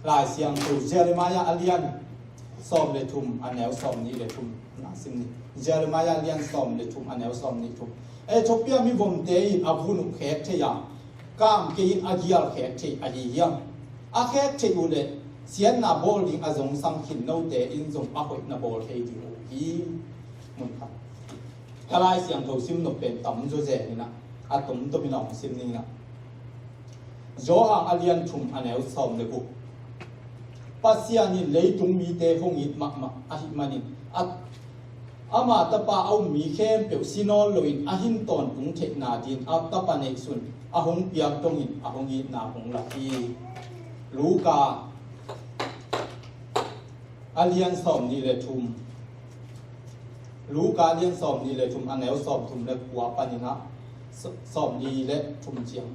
ลายเสียงตูเจเรมายาอเลียนสอมเลทุมอันแนวสอมนี้เลทุมนะสินี่เจเรมายาเลียนสอมเลทุมอันแนวสอมนี้ทุมทบเปียมีวงเตยอาบุนุเขตเทียกามเกินอากิยาเขตเทียอากิยามอาเขตเทียอุเลเสียนนาบอลลิงอาจงสังขินโนเตอินจงอาหอยนาบอลเฮดิโอฮีมุนครับกลายเสียงเขาซิมนกเป็นต่ำโจเจนี่นะอาตุมตัวมีน้องซิมนี่นะโจฮังอาเลียนทุมอันแนวสอมเลบุปัสยานิเลยตุงมีเตหงอิดมักมักอาหิมันินอามาตปาเอามีเข้มเปียวซินอลโลอินอาหินตอนกุงเทนาดินอาตปาเนซุนอาหงเปียกตงอินอาหงอินนาหงลักีลูกาอาเลียนสอมนี่เลทุมลูกาเลียนสอมนี่เลทุมอันแนวสอมทุมเลกัวปานินะสอมนี่เลทุมเจียง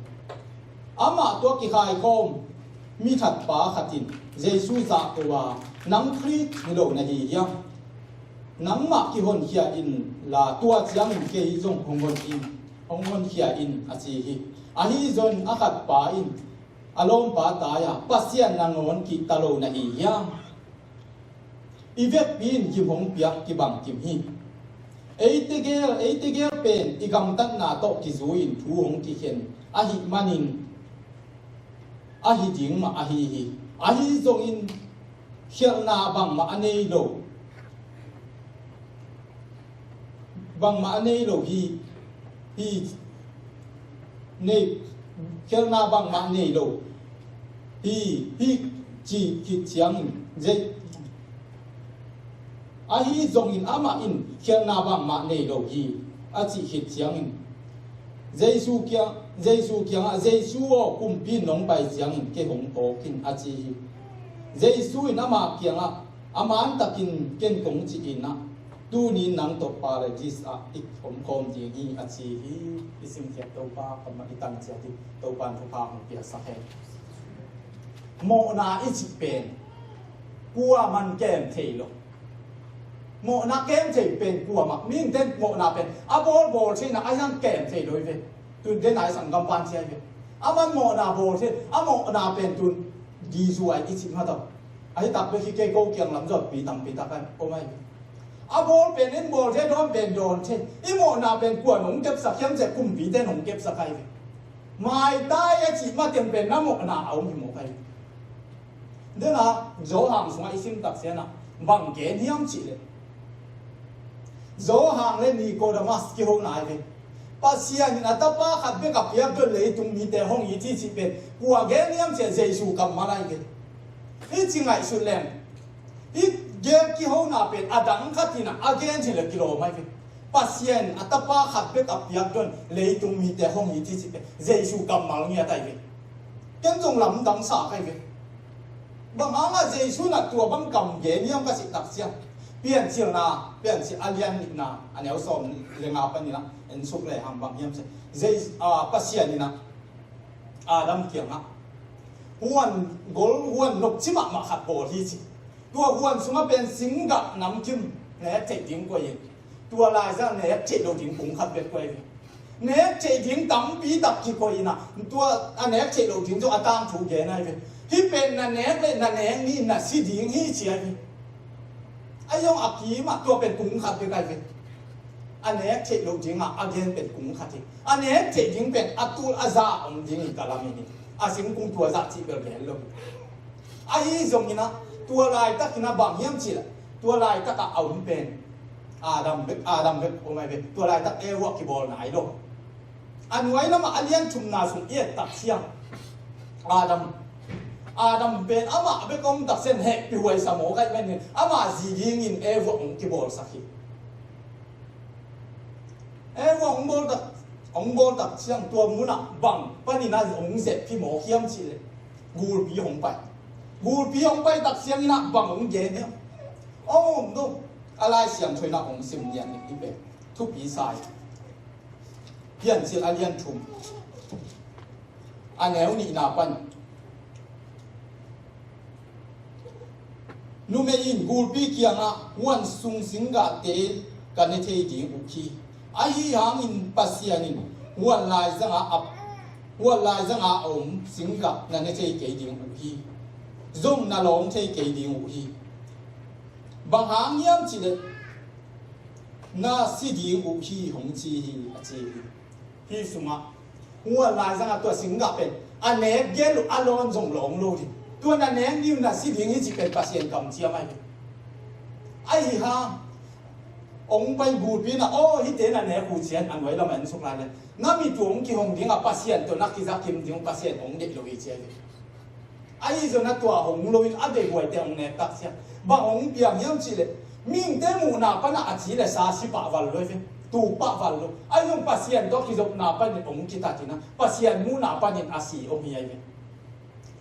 อามาตัวกิขายคมมีถัดป้าขัดินเยซูจากตัวนังคริสนิโลนาฮียังนังมากิฮอนเฮียอินลาตัวเจียงเกยจงฮงฮอนอินฮงฮอนเฮียอินอาจีฮีอาฮีจนอาขัดป้าอินอารมณ์ป้าตายาปัสยานนางอนกิตาโลนาฮียังอีเวปีนกิฮงเปียกกิบังกิมฮีเอติเกลเป็นอีกำตันนาโตกิจูอินทูฮงกิเข็นอาฮิมันินอาฮิจิงมาอาฮิจงอินเขียนนาบังมาอันนี้โลบังมาอันนี้โลฮีนี่เขียนนาบังมาอันนี้โลฮีจีคิดเสียงเจอาฮิจงอินอามาอินเขียนนาบังมาอันนี้โลฮีอาจีคิดเสียงอินเจสุเกียงเจสุโอคุมปีน้องไปเสียงอินเกหงโตกินอาจีเจสุอินอามาเกียงอ่ะอามันตะกินเก่งกงจีอินนะดูนี่นังตบปาเลยจิสอ่ะอีกผมคมจีกีอาจีฮีอิสิมเทียตบปาคำมาอิตันเจียติตบปานทุพาของเปียสักแห่งโมนาอิจิเป็นกัวมันแก้มเทโลโมนาแก้มเทเป็นกัวมักมิ่งเต้นโมนาเป็นอาบอลใช่นะไอ้ยังแก้มเทโดยเว้ตุนเดนไหนสังกัมปันเชียเว้อามันโมนาโบใช่อาโมนาเป็นตุนดีสวยอิจิมาต่อไอ้ตับไปที่เกโกเกียงลำจอดปีตังปีตากันโอ้ไม่อาบอลเป็นอินบอลใช่โดนเป็นโดนใช่อีโมนาเป็นกัวหนงเก็บสักยังจะกุมปีเต้นหนงเก็บสักใครไม่ได้ไอ้จิมาเต็มเป็นน้ำโมนาเอาไม่โมใครเดี๋ยวนะโจหังสมัยซิมตักเสียนะบังเกนที่ยังจีเลยโจหังเล่นนีโกดามัสกี่ห้องไหนเลยปัสยานี่นะแต่ป้าขัดเบกับเพียบก็เลยตรงมีแต่ห้องอีที่จีเป็นกัวเกนที่ยังเจสูกับมาอะไรกันนี่จริงไงสุดแรงนี่เกมกี่ห้องน่ะเป็นอดังขัดที่น่ะอาเกนที่เลยกิโลไม่เป็นปัสยานี่แต่ป้าขัดเบกับเพียบจนเลยตรงมีแต่ห้องอีที่จีเป็นเจสูกับมาเนี่ยได้เป็นเกมจงลำดังสาใครเป็นบางอ่ะเจสุนัตัวบางกำเงี้ยนี่ก็สิตักเสียเปลี่ยนเสียงนะเปลี่ยนเสียงอาเลียนนี่นะอันนี้เอาสอนเรื่องอะไรนี่นะเอ็นสุกเลยหางบางเงี้ยสิเจปัสเซียนี่นะดัมเกียงอ่ะหัวนกอลหัวนนกชิมะมาขัดโบที่สิตัวหัวนสมมติเป็นสิงกับน้ำจิ้มเนี่ยเจ็ดดิ้งกว่าเองตัวลายซะเนี่ยเจ็ดโดดิ้งปุ๋งขัดเบ็ดกว่าเองเนี่ยเจ็ดดิ้งตั้มปีตับกี่กว่าเองนะตัวอันนี้เจ็ดโดดิ้งตัวอาตามถูกแก่ไหนเป็นที่เป็นนั่นแหละเลยนั่นแหละนี่น่ะสิดิ้งที่เชียร์ไอ้ยองอักกี้มาตัวเป็นกุ้งขัดไปไกลเป็นอันนี้เจ็ดโดดิ้งอ่ะอันนี้เป็นกุ้งขัดที่อันนี้เจ็ดดิ้งเป็นอัตุลอาซาองดิ้งอีกแล้วมีนี่อาสิงกุ้งตัวจัดที่เป็นแก่ลงไอ้ตรงนี้นะตัวลายตะกินบางเยี่ยมจีละตัวลายตะกะเอาเป็นอาดัมเบ็ดโอ้ไม่เป็นตัวลายตะเอวกี่บอลไหนลงอันไว้แล้วมาอันเลี้ยงชุมนาสุงเอียดตักเสียงอาดัมเป็นอามาไปกงตักเส้นเฮกไปหวยสมองกันไม่เนี่ยอามาจียิงอินเอวองกี่บอลสักทีเอวองบอลตักเสียงตัวมุนักบังปนินาองเสร็จพี่หมอเขี้ยมชีเลยกูปีหงไปตักเสียงนักบังองเย็นเนี่ยโอ้ดูอะไรเสียงช่วยนักองสิมเนียนนี่เป็นทุกปีสายเพี้ยนเสียงอาเลียนทุ่มอันแนวนี่นาปันนูเมยินกูปีเกียงอ่ะวันสุงสิงกาเตกันในเทดีอุคีไอ้หางอินปัสยานินวันลายจังอาอมสิงกานั่นในเทเกดีอุคี zoom na long thei ke ding u hi bang hang yam chi le na si ding u hi hong chi hi a chi hi suma hua lai sang a to singa pen a ne gelu alon jong long lo di to na ne niu na si ding hi chi pen pasien kam chia mai ai ha ông bay bù pin à ô hít thế là nè bù tiền anh nói là mình xúc lại này nó bị tuồng khi hồng tiếng à pasien tôi nãy khi ra kim tiếng pasien ông để lôi chơi ai giờ nó tua hồng lôi à để quay tiếng nè tác xe bà ông biếng hiếm chỉ lệ mình thế mù nào bắt nãy chỉ là sa si bạ vào rồi tu bạ vào rồi ai dùng pasien đó khi dùng nào bắt ông kita thì na pasien mù nào bắt nên asi ông hiền vậy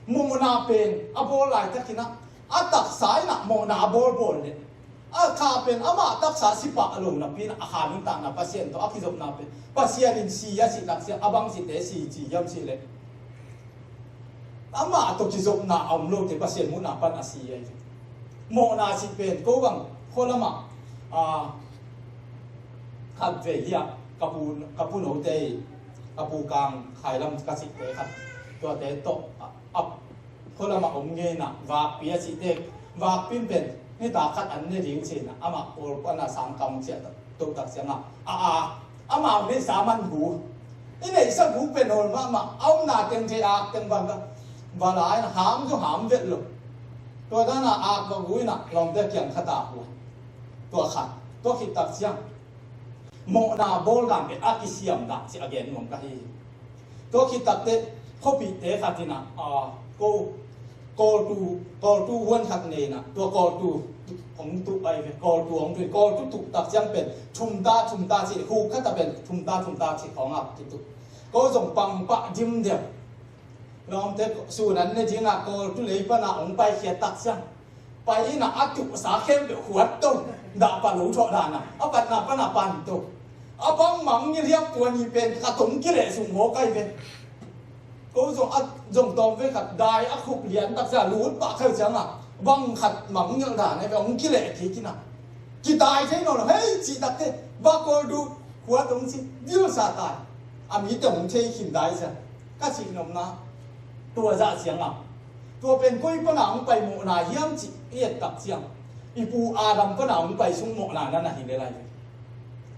mù nào pen à bố lại thế khi na à tác sai na mù nào bố đấy kha pen ama tak sa si pa lo na pin a kha ning ta na pasien to akizop na pe pasien in si ya si tak si abang si te si chi yam si le ama to kizop na am lo te pasien mu na pan a si ai mo na si pen ko bang kholama khat ve ya kapu no te kapu kang khai lam ka si te khat to te to ap kholama om nge na wa pia si te wa pin penนี่ตาคัดอันนี้ดิ้งสินะอามาโอปนาสังกำเสียตัวตักเสียงอามาไม่สามันหูนี่เนี่ยสักหูเป็นโอนมาเอาหน้าเต็มใจอาเต็มวันก็บาลายหามก็หามเวทเลยตัวนั้นอาบหูน่ะลองได้เกี่ยงขตาหัวตัวขัดตัวขิดตักเสียงโมนาโบราณเป็นอากิเซียมดักเสียเกนมงกะฮีตัวขิดตักเตะเขาปิดเตะขัดที่น่ะกอตูวันขัดเนนะตัวกอตูของตุไอกอตูของตุกอตูตุตักยังเป็นชุมตาสิคูขัดแต่เป็นชุมตาสิของอับที่ตุก็ส่งปังปะจิ้มเดียวลองเทสูนั้นเนี่ยจริงอ่ะกอตูเลยปะนะองไปเขียตักยังไปน่ะอัตุสาเข้มแบบหัวต้นด่าปะหลูชอดานะเอาปัดน่ะปะน่ะปันตุเอาบังมังนี่เรียกตัวนี้เป็นกระตุ้งกิเลสสุ่มหัวใกล้เป็นก็ส่งตอมไปขัดได้อะขุบเหรียญตักษารู้ปะเข้าจังอ่ะบังขัดหมังยังด่าในแบบองกิเลสที่กินอ่ะกิตายใช่หนอเฮ้ยจีตักเตบักก็ดูหัวตรงสิดิ้วซาตายอามีแต่ผมใช้ขินได้ใช่ก็สินมนะตัวจะเสียงอ่ะตัวเป็นกุ้ยปะหนังไปโมนาเยี่ยมจีเอียดตักเสียงอีปูอาดัมปะหนังไปสุ่มโมนานั่นน่ะเห็นได้ไร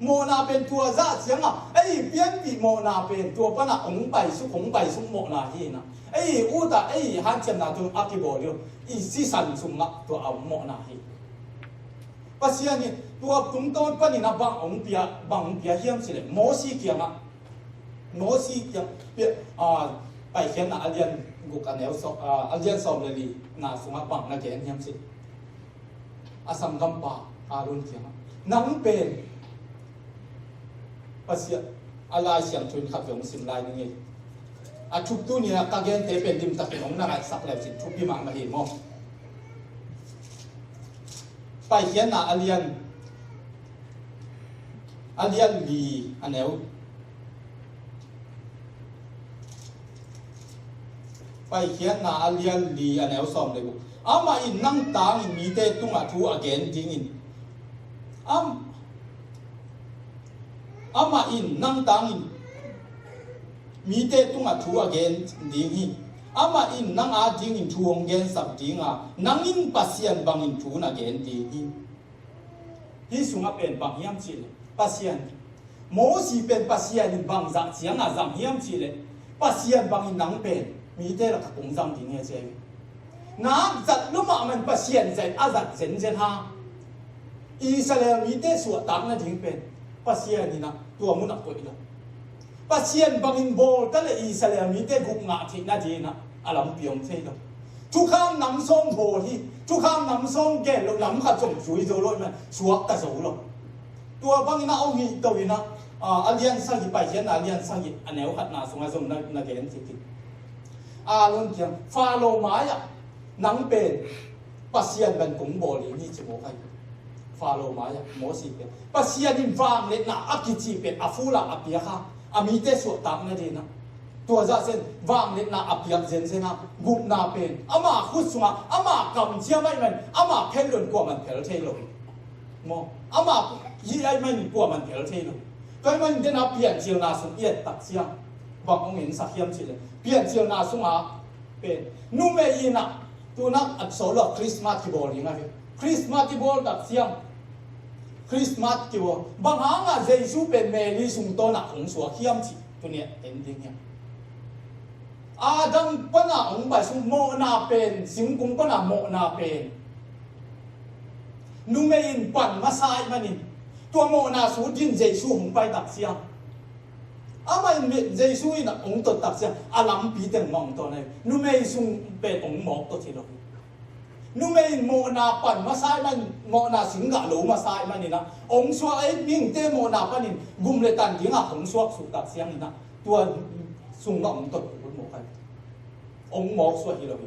โมนาเป็นตัวจะเสียงอ่ะไอ้เพี้ยนปีโมนาเป็นตัวปะหนังไปสุ่มโมนาที่น่ะไอ้อูตาไอ้ฮันเจมนาตัวอากิโบเดียวอีซีสันสุ่มละตัวเอาโมนาที่ปัสยานี่ตัวตุ้มต้นปะนี่นะบังองเปียเยี่ยมสิเลยโมซีเกียงอ่ะโมซีเกียงเปียไปเขียนน่ะอาเลียนกุกันแนวสอาเลียนสอบเลยลีน่ะสมัครบังนะเขียนเยี่ยมสิอาสัมกัมปาอารุณเขียงนังเป็นปัสยาอะไรเสียงชนขับของสิมลายนี่อาชุบตู้นี่นะกางเกงเตะเป็นดิมตะเกียงน่ะสักแล้วสิชุบพี่มังมาเห็นมั้งไปเขียนน่ะอาเลียนลีอันแนวไปเขียนน่ะอาเลียนลีอันแนวซ้อมเลยบุอามาอินนั่งตางอินมีเตะตุ้งอาทูอาเกนจริงอินอามาอินนั่งตางอินมีเตะตุ้งอาทูอาเกนจริงอินอามาอินนั่งอาจริงอินทูองเกนสับจริงอ่ะนั่งอินปัสยันบังอินทูน่ะเกนจริงอินที่สุงอาเป็นบังเฮียมจิเลปัสยันโมสีเป็นปัสยันบังจักเสียงอ่ะจังเฮียมจิเลปัสยันบังอินนั่งเป็นมีเตะละกงจังจริงเฮ้ยน้ำจัดลุ่มมันปัสยันเจ็ดอาจัดเจ็ดเจ็ดห้าอิสราเอลมีเตะสวดตังนั่นจริงเป็นปัสยันนี่นะตัวมุนักตัวอีกแล้วปัสยันบังอินโบแต่ละอิสราเอลมีเตะกุกงาที่นั่นจริงนะอารมณ์เปี่ยมเท่าทุกข้ามน้ำส้มโผล่ที่ทุกข้ามน้ำส้มแก่เราล้ำขัดส่งสวยโจรมันสวกกระสูหรอกตัวบังอินเอาหีตัวนี้นะอาเลียนสังกิไปเขียนอาเลียนสังกิอันแนวขัดนาสงฆ์นั่นเกณฑ์ที่ลุนเขียนฟาโลมาอ่ะนังเป็นปัสยันเป็นกุงโบลีนี่จะบอกให้ฟาโลมาอ่ะโมสีเป็นปัสยันอินฟางเล็กนะอักกิจีเป็นอาฟูละอาเปียค่ะอามีเตสวดตังนั่นเองนะตัวจะเส้นวางเล็กนะอาเปียเซนเซนะกุบนาเป็นอามาขุดสงอามาเกำเชี่ยไม่มันอามาเพ่นหล่นกว่ามันเผลเทลงมออามายี่ไอไม่กว่ามันเผลเทลงก็มันเดินอาเปียเจียวนาสุเอียดตักเสียบางองค์เห็นสักเยี่ยมสิเลยเปลี่ยนเจียวนาสุงอาเป็นนุ่มเอีน่ะ tu nak at solo Christmas ki bol inga ve Christmas ki bol tak siang Christmas ki bol bang hanga Jesu pen Mary sung to na ong suwa khiam chi tu ne ending ya Adam pana ong ba sung mo na pen sing kung pana mo na pen numein pan masai manin tua mo na su din Jesu hong pai tak siang ama in Jesu in ong to tak siang alam pi teng mong to này numei sung pen ong mok to thilo numein mo na pan masai man mo na singa lo masai manina ong suwa ai ming te mo na panin gum le tan dinga hong suak su tak siang ina tua sung ong to mo kai ong mok suwa hilo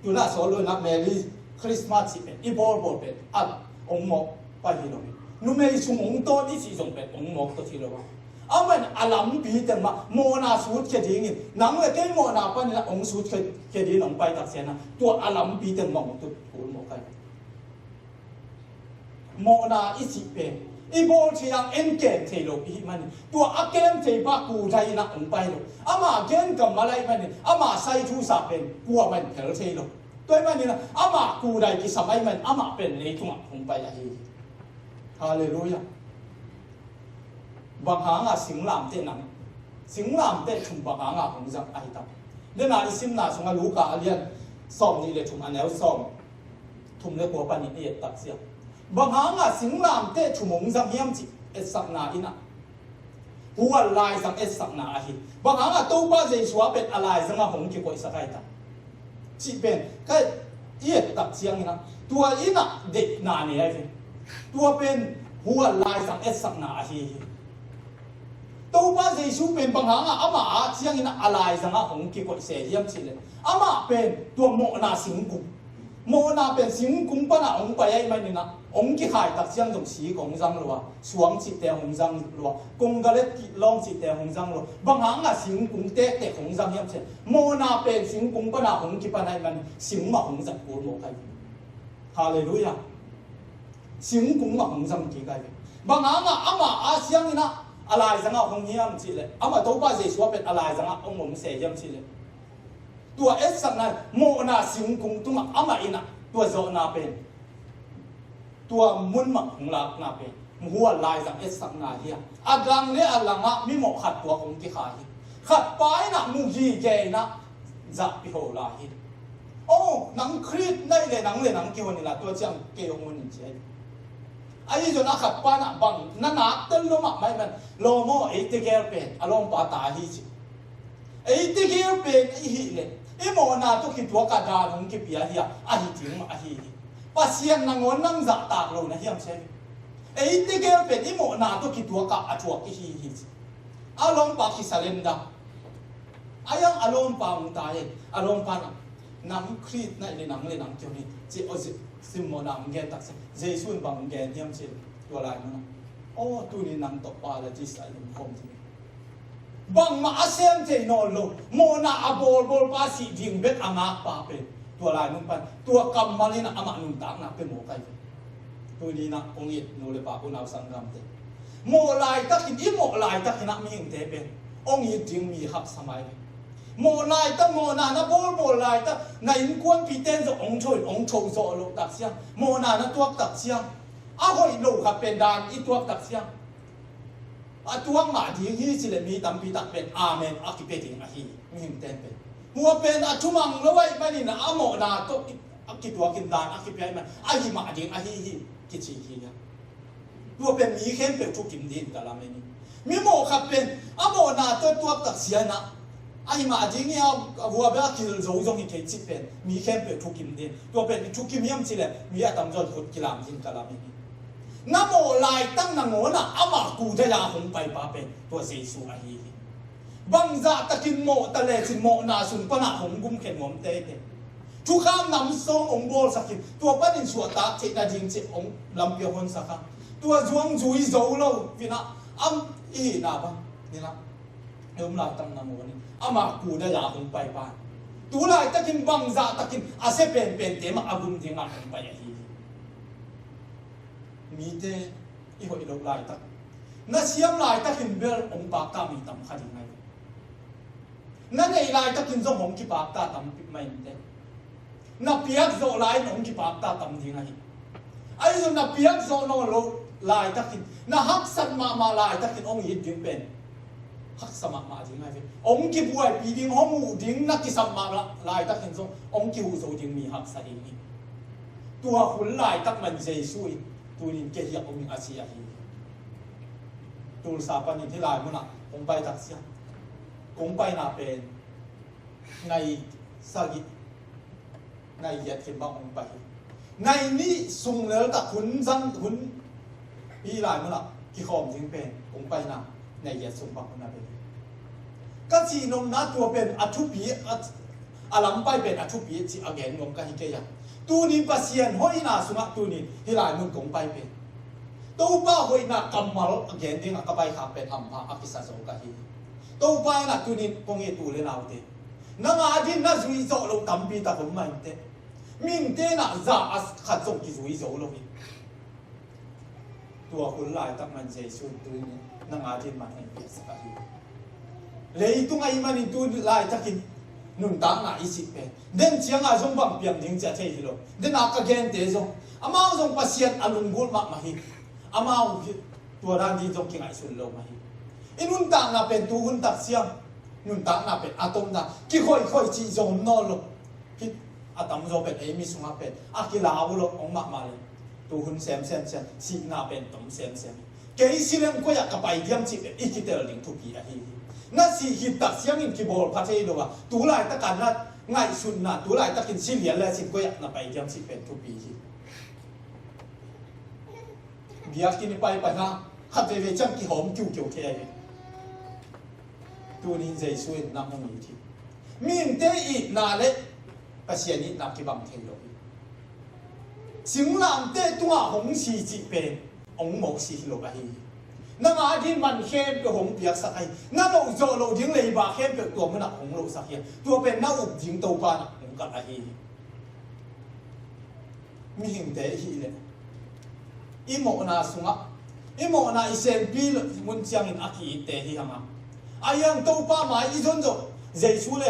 tu na so lo na Mary Christmas pen I bol pen at ong mok pa hilo numei sung ong to ni si sung pen ong mok to thilo aman alam pi teng ma mo na sut ke ding nang le ke mo na pa ni ong sut ke ding ong pai tak sian na tua alam pi teng mong tu mo kai mo na I si pe I bol chiang en ken the lo I man tua a ken the ba ku dai na ong pai lo ama ken kam malai man ama sai thu sa pen ku man thel the lo toi man ni na ama ku dai ki samai man ama pen le tu ong pai a hi hallelujah bang hanga sing lam te nang sing lam te chum bang hanga hong jang ai ta de na isim na sunga Luka alian som ni le chum anel som thum le ko pa ni e tak sia bang hanga sing lam te chum hong jang hiam chi et sak na ina huwa lai sang et sak na a hi bang hanga to ba je suwa pet alai zanga hong ki ko sakai ta chi pen kai e tak siang ina tua ina de na ni ai tua pen huwa lai sang et sak na a hi đâu ba Giêsu pen bang hanga ama a chiang ina alai zanga hong ki ko se hiam chi le ama pen tua mo na sing kum mo na pen sing kum pa na ong pa ai mai na ong ki khai tak chiang dong si gong jang lo suang chi te hong jang lo kong ga le ki long chi te hong jang lo bang hanga sing kum te hong jang hiam che mo na pen sing kum pa na hong ki pa nai man sing ma hong jang ko mo kai hallelujah sing kum ma hong jang ki kai bang hanga ama a chiang ina alai zanga hong hiam chi le ama to ba Jesu pet alai zanga ong mom se hiam chi le tua es sak na mo na sing kung tunga ama ina tua zo na pen tua mun ma hong la na pen huwa lai zang es sak na hia agang le alanga mi mo khat tua hong ki khai khat pai na mu gi ge na za pi ho la hi oh nang khrit nai le nang ki hon la tua chang ke hong ni che ai jo na khat pa na bang na na tel lo ma mai man lo mo e te ger pen along pa ta hi chi e te ger pen I hi le e mo na to ki tua ka da hong ki pia hi a hi ting ma a hi pa sian na ngon nang za ta lo na hiam che e te ger pen e mo na to ki tua ka a tua ki hi chi along pa ki salenda ayang along pa mong ta ye along pa na nang khrit na le nang kyo ni chi o sim mo nang gen tak se Jesu bang gen hiam chi tua lai na oh tu ni nang to pa la ji sai lum khom ti bang ma asem te no lo mo na abol pa si ding bet anga pa pe tua lai nung pan tua kam malina ama nung tak na pe mo kai tu ni na ong it no le pa ko naw sang ram te mo lai tak ki mo lai tak na mi hing te pe ong it ding mi hap samai mo lai ta mo na bol lai ta na in kwan pi ten zo ong chou zo lo tak siang mo na tuak tak siang a hoi lo kha pen dan I tuak tak siang a tuang ma ding hi chi le mi tam pi tak pen amen a ki pe ding a hi mi him ten pen huwa pen a thumang lo wai mani na a mo na to a ki tuak kin dan a ki pe man a hi ma ding a hi ki chi hi ya huwa pen mi khen pe thu kim din ka la me ni mi mo kha pen a mo na to tuak tak siang na ai mà chính nhau vừa bé kêu dấu giống như cái chip pen mi khen pe thu kim din tua pen thu kim yam chi le mi a tam jol khut kilam din kala mi na mo lai tang na ngona ama ku da ya hong pai pa pen tua Jesu a hi bang za takin mo ta le chin mo na sun pa na hong gum khen mom te te thu kham nam song ong bol sakin tua pa din suwa ta che na ding che ong lam pyo hon saka tua juang zui zo lo vina am I na ba ni la em la tang na mo ni ama ku da ya hong pai pa tu lai takin bang za takin ase pen te ma agum ding a hong pai hi mi te I hoi lo lai tak na siam lai takin bel ong pa ka mi tam kha ding mai na nei lai takin zo hong ki pa ta tam pi mai te na piak zo lai nong ki pap ta tam ding ai ai zo na piak zo no lo lai takin na hak san ma lai takin ong yit ding pen hak sama ma ding ai ong ki buai pi ding homu ding na ki sam ma lai takin zo ong ki hu zo ding mi hak sa ding ni tua hul lai tak man jesu tunin ke hi ong asia hi tul sa pa ni thi lai mo na ong pai tak sia ong pai na pen ngai sagi ngai yat ki ba ong pai ngai ni sung le ta hun zang hun pi lai mo na ki khom jing pen ong pai na ngai yat sung ba na pen ka chi nom na tua pen athu pi alam pai pen athu pi chi again ngom ka hi ke ya tu ni pasien hoi na sunga tu ni hi lai mun kong pai pen to pa hoi na kamal again ding ka pai kha pen am ha akisa zo ka hi to pa na tu ni kong e tu le na te na nga din na zui zo lo tam pi ta hom mai te min te na za as khat zo ki zui zo lo hi tua hul lai tak man jesu tu ni na nga din man en pi sa ka hi lei tu ngai man tu lai takin nun ta na isi pe den chiang a jong bang piang ding cha thei hi lo den a ka gen te zo amao jong pasien alung gul ma ma hi amao tua ran di jong king ai sun lo ma hi inun ta na pen tu hun tak siam nun ta na pen atom na ki khoi chi jong no lo ki atam zo pen e mi sunga pen a ki la lo ong ma le tu hun sem si na pen tom sem ke silem ko ya ka pai diam chi e ki tel ding thu pi a hi na si hit tak siang in ki bol pha thei lo wa tu lai ta kan na ngai sun na tu lai ta kin si lian la sin ko ya na pai diam chi pen thu pi hi biak ki ni pai pa na khat ve chang ki hom kyu the ai tu ni jai suin na mo ni thi min te i na le pasien ni na ki bang thei lo sing lam te tua hong si chi pen ong mo si lo ba hi na nga din man khem ke hong piak sa ai na lo zo lo ding lei ba khem ke tua mo na hong lo sa hi tua pen na up ding to pa na ong ka hi mi hing te hi le i mo na sunga i mo na i sen pi mun chiang in aki te hi hanga ayang to pa ma i zon zo jesu le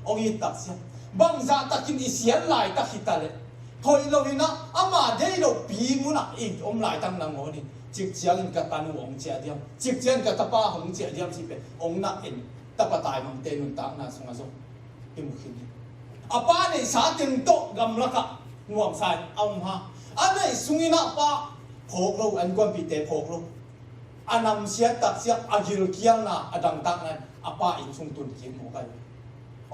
ong i tak sia bang za takin i sian lai ta hitale thoi lo ina ama dei lo pi mu na i om lai tang na ngoni chik chiang in ka tanu ong chia diam chik chiang ka tapa hong chia diam chi pe ong na in tapa tai mang te nun ta na sunga zo i mu khin apa ne sa ting to gam la ka nuam sai ong ha anai sungina pa phok lo an kwam pi te phok lo anam sia tak sia agil kiang na adang tak na apa in sung tun kim mo kai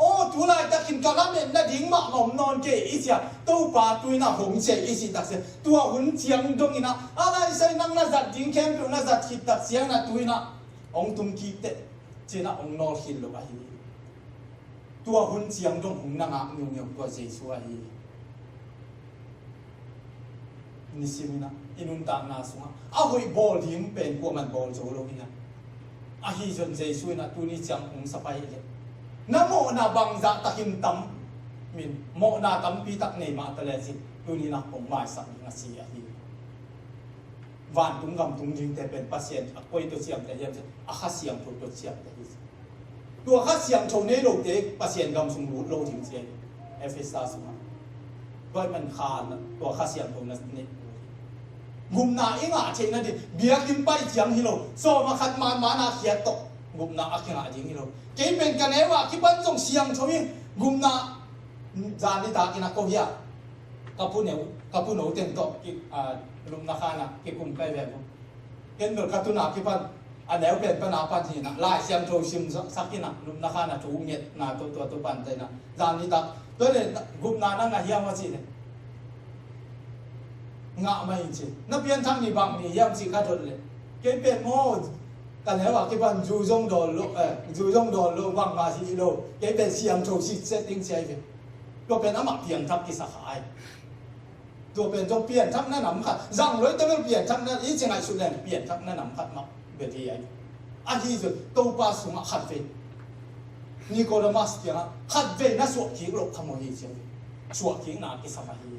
o tu lai takin kalamen na ding ma ngom non ke isia to pa tu na hong che isi tak se tua hun chiang dong ina alai sai nang na zat ding kem tu na zat hit tak siang na tu na ong tum ki te chena ong no hin lo ba hi tua hun chiang dong hong na nga nyong ko jesu a hi ni simina inun ta na sunga a hoi bol ding pen ko man bol zo lo ina a hi jon jesu na tu ni chang ong sa pai le na mo na bang za takin tam min mo na tam pi tak nei ma ta le si tu ni na pong mai sa nga si a hi van tung gam tung jing te pen pasien a koi to siam te yam a kha siam tho to siam te hi tu kha siam tho nei lo te pasien gam sung lu lo jing che efesa sunga goi man khan tu kha siam tho na ni gum na inga che na di biak kim pai chiang hi lo so ma khat man ma na khiat to gum na akhinga ding hi lo ke pen kan ewa ki ban jong siang chomi gum na zani ta kina ko hia kapu no ten to ki lum na khana ki kum kai ve ken no katuna ki pan anel pen pa na pa thi na lai siam tho sim sakina lum na khana thu nget na to pan te na zani ta to le gum na na nga hia ma chi ne nga mai chi na pian thang ni bang ni yam chi kha thot le ke pen mo kan he wa ki ban ju jong do lo wang ma si lo ke pen siam tho si setting chai ve to pen ama pian thap ki sa khai to pen to pian thap na nam khat jang loi te pian thap na i chengai su len pian thap na nam khat ma be thi ai a hi zo to pa su ma khat ve Nicodemus kia khat ve na so ki lo khamo hi chai so ki na ki sa ma hi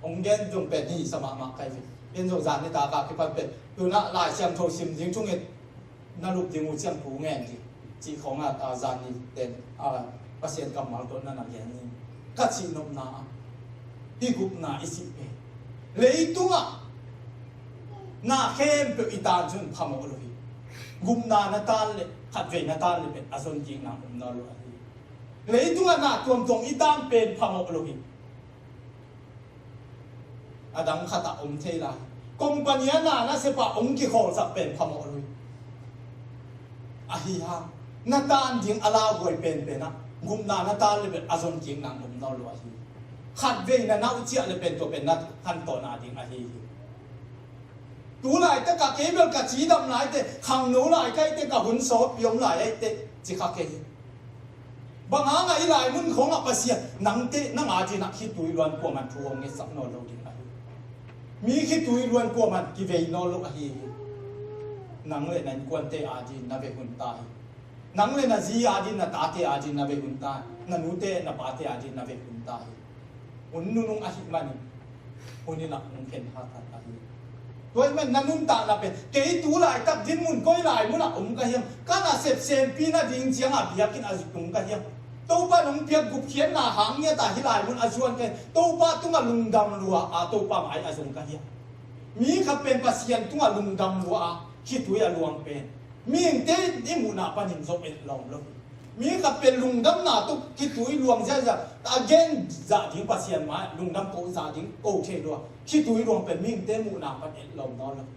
ong gen jong pe ni sa ma kai ve pen zo zan ni ta ka ki pan pe tu na lai siam tho sim jing chung et na lu ting u chiang pu ngen ki chi khong a ta zan ni ten a pasien kam mal to na na yan ni กัจจินมนาอีกุบนาอิสิเปเลยตัวน่าเข้มเปอีตาจุนพามอลุยกุมนานาตาลเลยขัดเวนาตาลเลยเป็นอาสนจิงนาอุมนาลุยเลยตัวน่าตัวตรงอีตามเป็นพามอลุยอดังขัดอมเทลาคอมพานีน่าน่าเสพาองค์กิโคสับเป็นพามอลุยอาฮิฮานาตาลจิงอาลาบวยเป็นนะกุมนานาตาลเลยเป็นอาสนจิงนาอุมนาลุยขัดเวนานาอุจิเลยเป็นตัวเป็นนักขันโตนาจิงอาฮิตัวไหนแต่กับเก็บกับจีดำไหนแต่ขังหนูไหนใครแต่กับหุ่นโสบยมไหนแต่จิกเกยบางหางไอ้ไหลมุนของอัปเสียนังเตนังอาจีนักคิดตุยล้วนกว่ามันทัวงเงสักนอลดินอะไรมีคิดตุยล้วนกว่ามันกิเวนอลอะไรนังเลยนั่นกวนเตอาจีนับเป็นคนตายนังเลยน่ะจีอาจีน่ะตาเตอาจีนับเป็นคนตายนั่นนูเตน่ะปาเตอาจีนับเป็นคนตายหุ่นนุ่งอาหิมันหุ่นนี่นักนุ่งเข็นหาตัดอะไรตัวมันนั่นนุ่นตาละเป็นเกยตัวไหลตับดินมุนก้อยไหลมุนอ่ะองค์กันยังก็น่าเสพเซมปีน่าดิ่งเจียงอ่ะเบียกินอาจุงกันยังตัวป้าน้องเพียงกุบเขียนหน้าหางเนี่ยตาหิไหลมุนอาชวนกันตัวป้าตุ้งอ่ะลุงดำรัวอ่ะตัวป้าหมายอาจุงกันยังมีขับเป็นปัสเซียนตุ้งอ่ะลุงดำรัวอ่ะคิดตัวอ่ะลวงเป็นมีอย่างเต้ไอ้หมูน่ะปันหินศพเอ็ดลองเลยมีขับเป็นลุงดำหน้าตุ้งคิดตัวลวงใช่ไหมแต่เกณฑ์จะถึงปัสเซียนมาลุงดำโกจะถึงโอเคด้วยคิดตัวรวมเป็นมิ่งเต้หมูนาปันเอ็ดลมนอนเลย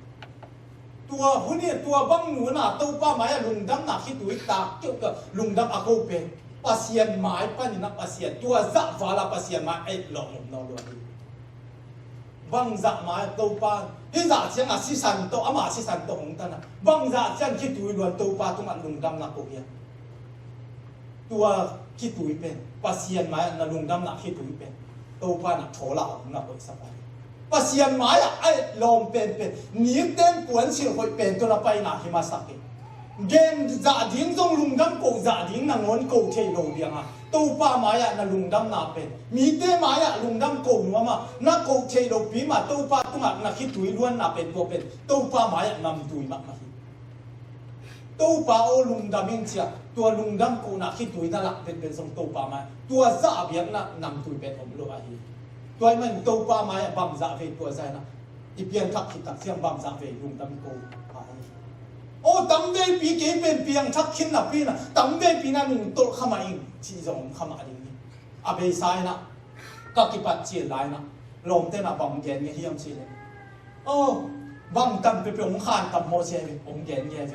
ตัวหุ่นเนี่ยตัวบังหนูน่ะตัวป้าหมายลุงดำน่ะคิดตัวตาเกี่ยวกับลุงดำอากูเป็นปัสเซียนหมายปันนี่นักปัสเซียนตัวจะฟ้าละปัสเซียนหมายเอ็ดลมนอนเลยบังจะหมายตัวป้าที่จะเชียงอาศิสันโตอามาศิสันโตของท่านน่ะบังจะเชียงคิดตัวรวมตัวป้าตัวมันลุงดำน่ะกูเนี่ยตัวคิดตัวเป็นปัสเซียนหมายน่ะลุงดำน่ะคิดตัวเป็นตัวป้าน่ะโถเหล่าน่ะกูสบายปัสยานหมายไอ้ลมเป็นหนีเต็มปวนเสียหอยเป็นตัวละไปหนาหิมาสักเกเกมจ่าดิ้งต้องลุงดำกูจ่าดิ้งนางงอนกูเทโลเบียงอ่ะตัวป้าหมายน่ะลุงดำน่ะเป็นมีเต้หมายลุงดำกูนัวมานักกูเทโลปีมาตัวป้าตัวนักคิดตุยล้วนน่ะเป็นตัวเป็นตัวป้าหมายนำตุยมาตัวป้าโอลุงดำยิ่งเชียตัวลุงดำกูนักคิดตุยนั่นละเป็นสมตัวป้าหมายตัวจ่าเบียงน่ะนำตุยเป็นอมโลอาฮีตัวมันตัวป้าไม้บังจ่าเวตัวใจนะอีเพียงทักขิดตักเสียงบังจ่าเวลุงดำโกโอ้ตั้มเวปีเก็บเป็นเพียงทักขินนะปีนะตั้มเวปีนั้นนุ่งโตขมาอิงที่จะองขมาอิงอาเบสายนะก็กิปัดเจียไรนะลมเต้นบังเกนเฮียมชีเลยโอ้บังตั้มเป็นองค์ขานตั้มโมเชเวองเกนเงี้ยเว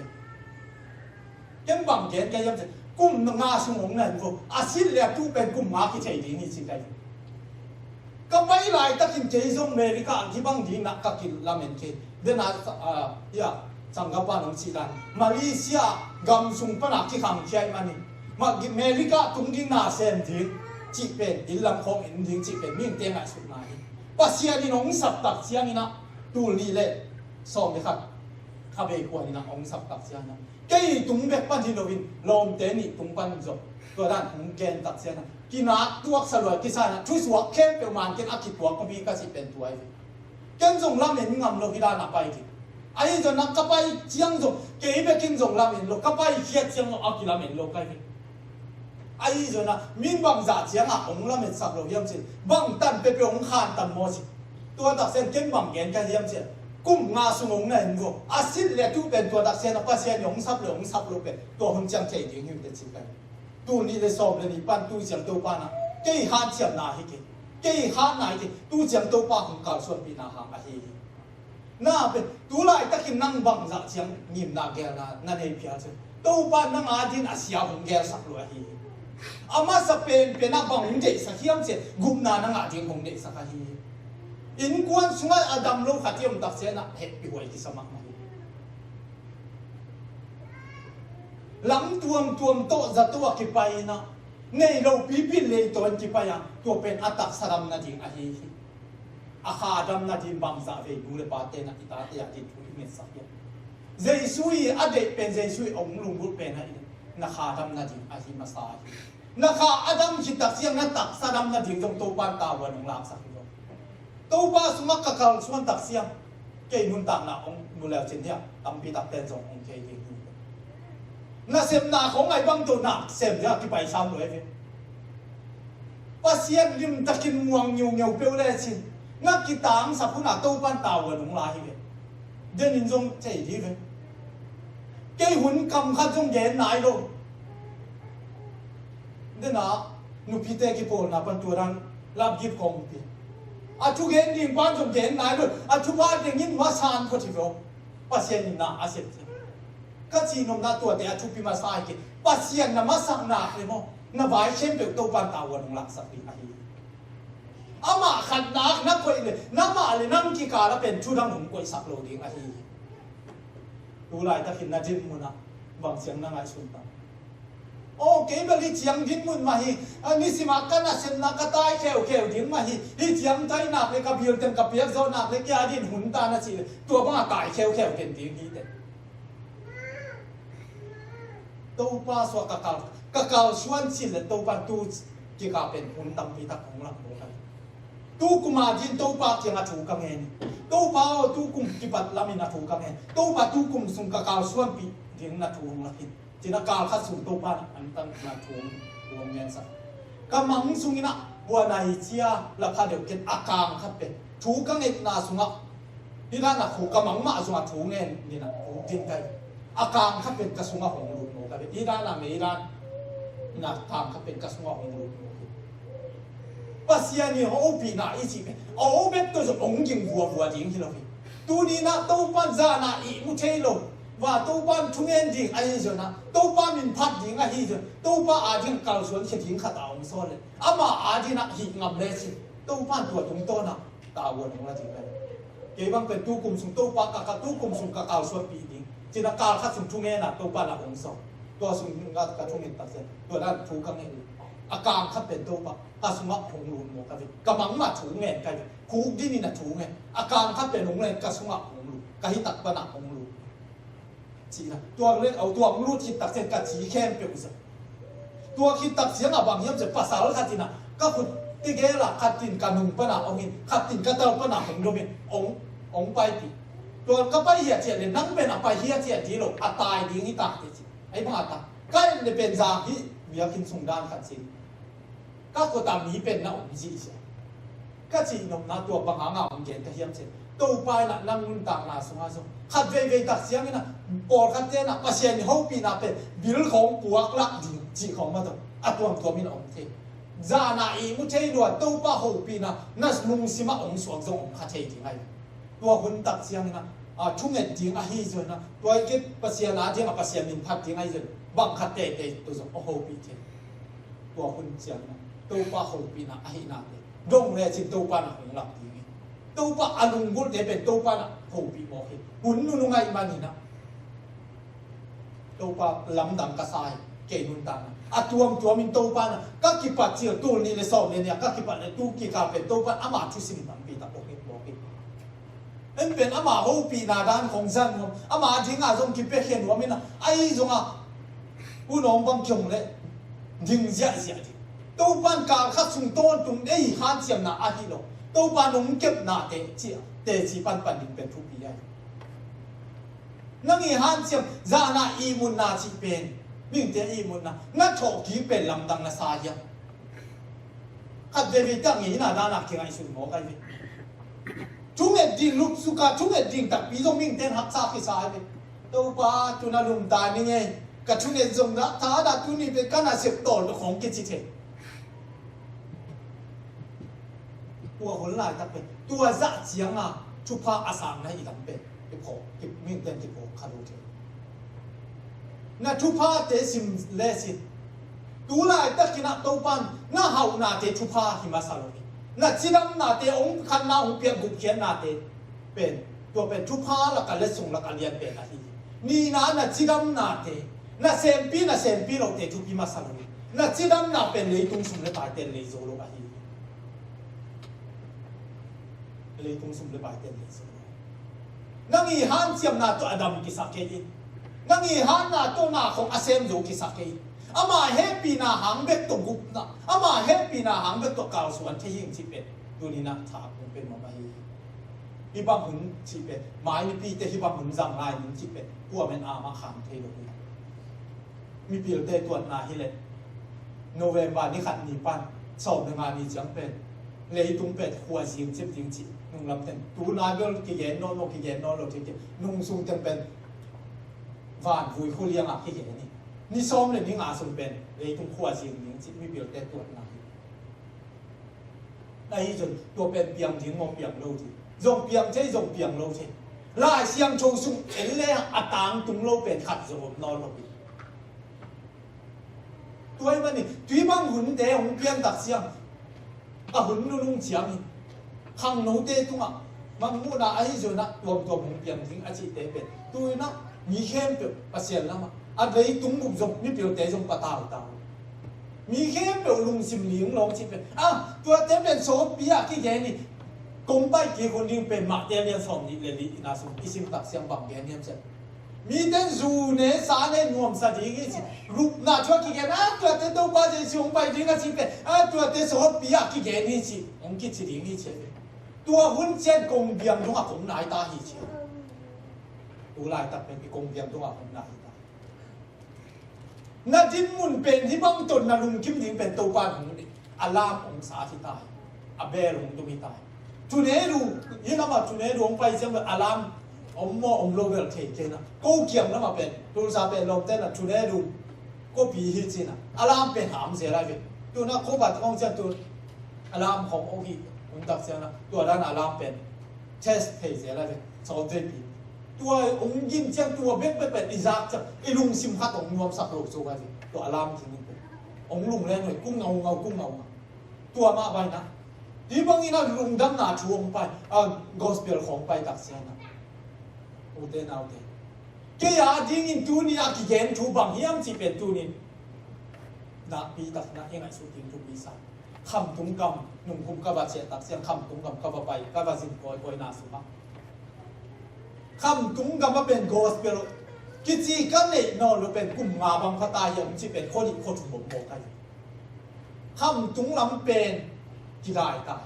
ยังบังเกนแกยังจะกุ้มงาสมองนั่นกูอาศิลเลียตู้เป็นกุ้มงาที่ใจดีนี่สิไงก็ไปไล่ตักกินเจสอเมริกาที่บางทีนักกักินลาเมนเคเดน่าสังกัปปะน้องชิลันมาเลเซียกัมซุงปนักที่ขังเชียมันนี่มาอเมริกาตุงดินาเซนทิ้งจีเป็นอิลลัมคงอินทิ้งจีเป็นมิ่งเตียงไอสุดนายปัสยานี่น้องสับตักเสียนี่นะตูลีเล่ซ้อมไหมครับข้าเบกวนนี่นะองสับตักเสียนะแกตุงเบกปันที่โนวินลมเตนี่ตุงปันจบตัวด้านของเกณฑ์ตักเสียนะกินนักตัวสลวยกิสานะช่วยสวกเข้มเปรี้ยวมันกินอักขิตัวก็มีก็สิเป็นตัวไอ้กินส่งลำเห็นงำโลกิดานักไปทีไอ้จนนักก็ไปเชียงส่งเก็บไปกินส่งลำเห็นโลก็ไปเขียดเชียงอักขิลำเห็นโลก็ไปไอ้จนนะมินบังจ่าเชียงอ่ะองลำเห็นสักโลยังสิบังตันเปรี้ยวของขานตันโมสิตัวตักเส้นกินบังเกณฑ์กันยังสิกุ้มงาสมองเนี่ยงูอาศิลเลี้ยตู้เป็นตัวตักเส้นปัสยานยงซับโลเป็นตัวหุ่นจังใจดีอยู่เป็นสิกันตัวนี้ได้สอบเลยนี่ปั้นตู้เสียงตัวปั้นนะเกี่ยหาเทียมนาฮิกิเกี่ยหาไหนกิตู้เสียงตัวปั้นของเก่าส่วนปีนาหางอาฮีน่าเป็นตัวไรตะกินนั่งบังจะเสียงยิ้มนาแกน่ะนั่นเองเพียรตัวปั้นนั่งอาดินอาเซียของแกสักเลยอาฮีอามาสเปนเป็นนักบังของเด็กสักเทียมเสียกุมนานั่งอาดินของเด็กสักอาฮีอินกวนสมัยอดัมโลกขัดเทียมตักเสียน่ะเห็ดปีหวยที่สมัครมาหลังตัวโตจะตัวกี่ไปนะในเราปีเลยตัวกี่ไปอ่ะตัวเป็นอัตตสรมนาจิงอาฮีอาคาดัมนาจิงบังซาเวดูเลยปาเตนะอิตาเตียจิตุอิเมสักยะเจสุยอเดเป็นเจสุยองลุงบุเป็นให้นักขาดัมนาจิงอาฮีมาสาฮีนักขาอดัมคิดตักเสียงนักตักสรมนาจิงจงตัวปานตาวันของลากสักยะตัวป้าสมัครกังส่วนตักเสียงเกยนุนตักนะองดูแลเช่นเดียตั้มปีตักเต้นจงองเกยน่าเสพนาของไอ้บังตัวหนักเสพเนี่ยที่ไปซ้ำเลย pasien lim takin muang nyu ngeu peu le chin nga ki tang sa phuna to pan taw ga nung la hi ve den in jong chei di ve ke hun kam kha jong gen nai lo de na nu pite ki pol na pan turan lab gip kong pi a chu gen ding pan jong gen nai lo a chu ba ding in ma san ko ti ro pasien na a set ka chi nom na to te a chu pi ma sai ki pasien na ma sang na le mo na vai chem pe to pan taw ga nung la sa pi a hi ama khat nak na koi le na ma le nam ki ka la pen chu dang hum koi sak lo ding a hi tu lai ta khin na jin mu na bang siang na ngai sun ta o ke ba li chiang jin mun ma hi ani sima ka na sen na ka tai kheu kheu ding ma hi hi chiang tai na le ka bil ten ka piak zo na le kya din hun ta na chi tu ba tai kheu kheu ken ding hi te to pa so ka kal suan chi le to pa tu ki ka pen hun tam pi ta kong la mo ka tu kuma jin to pa tiang a thu ka nge ni to pa tu kum ki pat lamin a thu ka nge to pa tu kum sung ka kal suan pi ding na thu la hin ti na kal kha sung to pa an tan na thu lo ngen sa ka mang sung ina bua nai chia la pha de ket akang kha pe thu ka nge na sunga ni na na khu ka mang ma sunga thu ngen ni na thu tin kai akang kha pe ka sunga hong lu no ka be i da na me ira na kang kha pe ka sunga hong lu pasien ni ho pi na i chi pe o bet to so ong jing vua ding hi lo pi tu ni na to pan za na i mu thei lo wa to pan thung en ding ai zo na to pa min phat ding a hi zo to pa a ding kal suan khe ding kha ta ong so le ama a di na hi ngam le chi to pan tu tung to na ta wo nong la ji pe ke bang pen tu kum sung to pa ka tu kum sung ka kal suan pi ding chi na kal kha sung thung en na to pa na ong so to sung ga ka thung en ta se to na thu ka ngeอาการขับเป็นตัวปะกาสมัครหงลุนโมกันกำมังมาถูเงินกันคูดินี่นะถูเงินอาการขับเป็นหงเงินกาสมัครหงลุกาหิตักปนักหงลุจีนะตัวเล็กเอาตัวหงลุคิดตักเส้นกาจีเข้มเปรี้ยวสิตัวคิดตักเสียงอ่ะบางอย่างจะภาษาละขัดจินะก็คุณที่เกล่ะขัดจินกันหงปนักองค์ขัดจินกันเตาปนักหงโดมินองไปปีตัวก็ไปเหี้ยเจียเลยนั่งเป็นไปเหี้ยเจียจีโลอัตตายดีนี่ตักจีไอ้บ้าตักก็เลยเป็นจางที่เบียกินส่งด้านขัดจินก็กดตามนี้เป็นนะองค์จีเสียก็จีนมนาตัวปังหางาองเกนตะเฮียมเช่ตัวไปน่ะนั่งนุ่นต่างนาสุมาสุขัดเวตักเสียงนี่นะปอดขัดเจน่ะปัสเซียนเขาปีน่ะเป็นบิลของปวกลักดิจีของมาตัวอัตวมินองเทจานาอีมุเทดวตัวป้าเขาปีน่ะนั่นมุงสิมาองสวงจงองขัดเทจริงไงตัวคนตักเสียงนี่นะทุ่งเงินจริงอ่ะฮีจวนนะตัวไอ้กิปัสเซียนอาจริงปัสเซียนมินพัดจริงไงจวนบังขัดเตะตัวจงโอ้โหปีเทตัวคนเสียงนะตัวป้าเขาปีน่ะไอ้นาเตดงเลยจิตตัวป้าน่ะของหลับดีตัวป้าอารมณ์บุญเดเป็นตัวป้าน่ะเขาปีโมหิหุ่นนุ่งไงมันนี่นะตัวป้าลำดำกระซายเกนุนตันอะตัวมินตัวป้าน่ะก็กิปัดเจียวตัวนี้เลยสอบเลยเนี่ยก็กิปัดเลยตัวกิกาเป็นตัวป้าอามาทุสินตันปีตะโมหินั่นเป็นอามาเขาปีนาด้านของฉันผมอามาทิ้งอาจงกิเปเขียนว่ามินะไอ้จงอ่ะผู้น้องบังจงเลยยิงเสียดิตัวป้านการขัดสุ่งต้นตรงนี้หันเสียมนาอาทิโลตัวป้านนุ่งเก็บนาเตจีปันดิงเป็นทุกปีไอ้นั่งอีหันเสียมจานาอีมุนนาจีเป็นมิ่งเตอีมุนนางั้นโฉกกีเป็นลำดังนาซาเยอะขัดเดวิตั้งอีน่าด้านนักเก่งไอ้สุดหมอกันเลยทุ่งเอ็ดดิงลุกสุกาทุ่งเอ็ดดิงตักปีจงมิ่งเต้นหักซาขี้ซาเลยตัวป้าจุนาลุมตานี่ไงกับทุ่งเอ็ดจงนะท้าดาทุ่งนี้เป็นการเสียบต่อของกิจเทตัวคนหลายตักเป็นตัวจะเจียงอ่ะชุพาอาสามนะอีกตักเป็นไอ้พอเก็บมิ่งเต้นที่พอคารุเทน่ะชุพาเตสิมเลสิตัวหลายตักกินอ่ะตัวปันน่าเฮาหน้าเตชุพาหิมาสาลุน่ะจีดำหน้าเตองคันหน้าองเปียกกุบเขียนหน้าเตเป็นตัวเป็นชุพาละกันเลส่งละกันเรียนเป็นอะไรนี่น่ะจีดำหน้าเตน่ะเซมปีเราเตชุพีมาสาลุน่ะจีดำหน้าเป็นเลยตุ้งสุ่มเลยตายเตเลยโซโลกะฮีเลยตุ้งสุ่มเลยตายเตเลยโซโลนั่งอีฮันเสียมหน้าตัวอดัมกิสักเกยินั่งอีฮันหน้าตัวหน้าของอาเซมโยกิสักเกยิอามาเฮปีนาหังเบ็ดตัวกุบนะอามาเฮปีนาหังเบ็ดตัวเก่าส่วนที่ยิ่งชีเป็ดตัวนี้นะถาคงเป็นมาไม่ที่บางหุ่นชีเป็ดหมายมีปีแต่ที่บางหุ่นจังไรนึงชีเป็ดพวกมันอามาขังเทโลกมีปีเตตัวนาฮิเลโนเวมบาร์นี่ขัดหนีปัน sau này ngài chẳng bên lấy tung bên hoa riêng chép riêng chỉ nung làm tên tu na bel cái ghé nó lo thì nung sung tên bên vạn vui khu liang à cái ghé này ni xóm lên ni ngã sung bên lấy tung hoa riêng chỉ mi biểu tên tuột nào đây rồiตัวเป็นเปียงถึงมองเปียงโลทีจงเปียงใช่จงเปียงโลทีลายเสียงโชว์สุ่มเอ็นเล่อัตางตุงโลเป็นขัดจงนอนลงไปตัวมันนี่ตุยบังหุ่นเดหงเปียงตักเสียงอ่ะหุ่นนุ่งเฉียงข้างโน้ตเตตุงอ่ะมันมูน่าไอ้จนนะตัวหงเปียงถึงอาชีพเตเป็นตัวนะมีเข้มเปียกเสียนแล้วมั้งอะไรตุงบุกจงมีเปียวเตจงปะตาวตาวมีเข้มเปียวลุงสิมเหลียงลงชิเป็นอ่ะตัวเต็มเป็นโซเปียกี่แกนี่กงไปกี่คนดิ้งเป็นมาเตียนเรียนสองนี่เลยน่าสนอิสิมตักเสียงบังแกเนี่ยเสร็จมีเต้นซูเนสาเนนวมสัตย์กี่สิรูปน่าช่วยกี่แกนะตัวเต้นตัวบ้าจะสิองไปดิ้งก็ชิเป็นอ่ะตัวเต้นโซเปียกี่แกนี่สิองคิดสิดิ้งนี่เสร็จตัวหุ่นเช่นกงเบียงตรงอ่ะผมนายตาหิเช่ตัวลายตัดเป็นกงเบียงตรงอ่ะผมนายนาดินมุนเป็นที่บังตนนาลุงคิมดิ้งเป็นตัวบ้านของนี่อารามองศาที่ตายอาเบลงตัวมีตายทุเนรูยี่น้ำมาทุเนรูองไปเสียงแบบอารามอมโลเวลเทเกนะกูเกี่ยมน้ำมาเป็นตัวซาเป็นลงเต้นนะทุเนรูก็ปีฮิจินะอารามเป็นหามเสียอะไรเป็นตัวนั้นเขาบัดของเจ้าตัวอารามของโอฮีผมตักเสียนะตัวนั้นอารามเป็นเทสเพย์เสียอะไรเป็นสองเดือนปีตัวองยินเจ้าตัวเบ็ดเป็นอิซักจะไอลุงซิมฮัตองนวมสักโลกโซ่กันตัวอารามที่นี่เป็นองลุงแล้วหน่อยกุ้งเงากุ้งเงาตัวมาไปนะที่บางทีนั้นลุงดำหน้าช่วงไปกอสเปลของไปตักเสียนะโอเดนเอาเดนแกอยากดิ้งอินตัวนี้อากิเกนทูบางยามที่เป็นตัวนี้นักปีตักนักยังไงสุดทิ้งทุกปีศาจคำตุ้งกำนุ่งคุ้มกับเสียตักเสียงคำตุ้งกำกับไปกับสินคอยนาสุมาคำตุ้งกำมาเป็นกอสเปลกิจกันเนี่ยนอนหรือเป็นกลุ่มงาบางพตายยังที่เป็นคนอีกคนถูกบอกกันคำตุ้งลำเป็นกี่ได้ตาย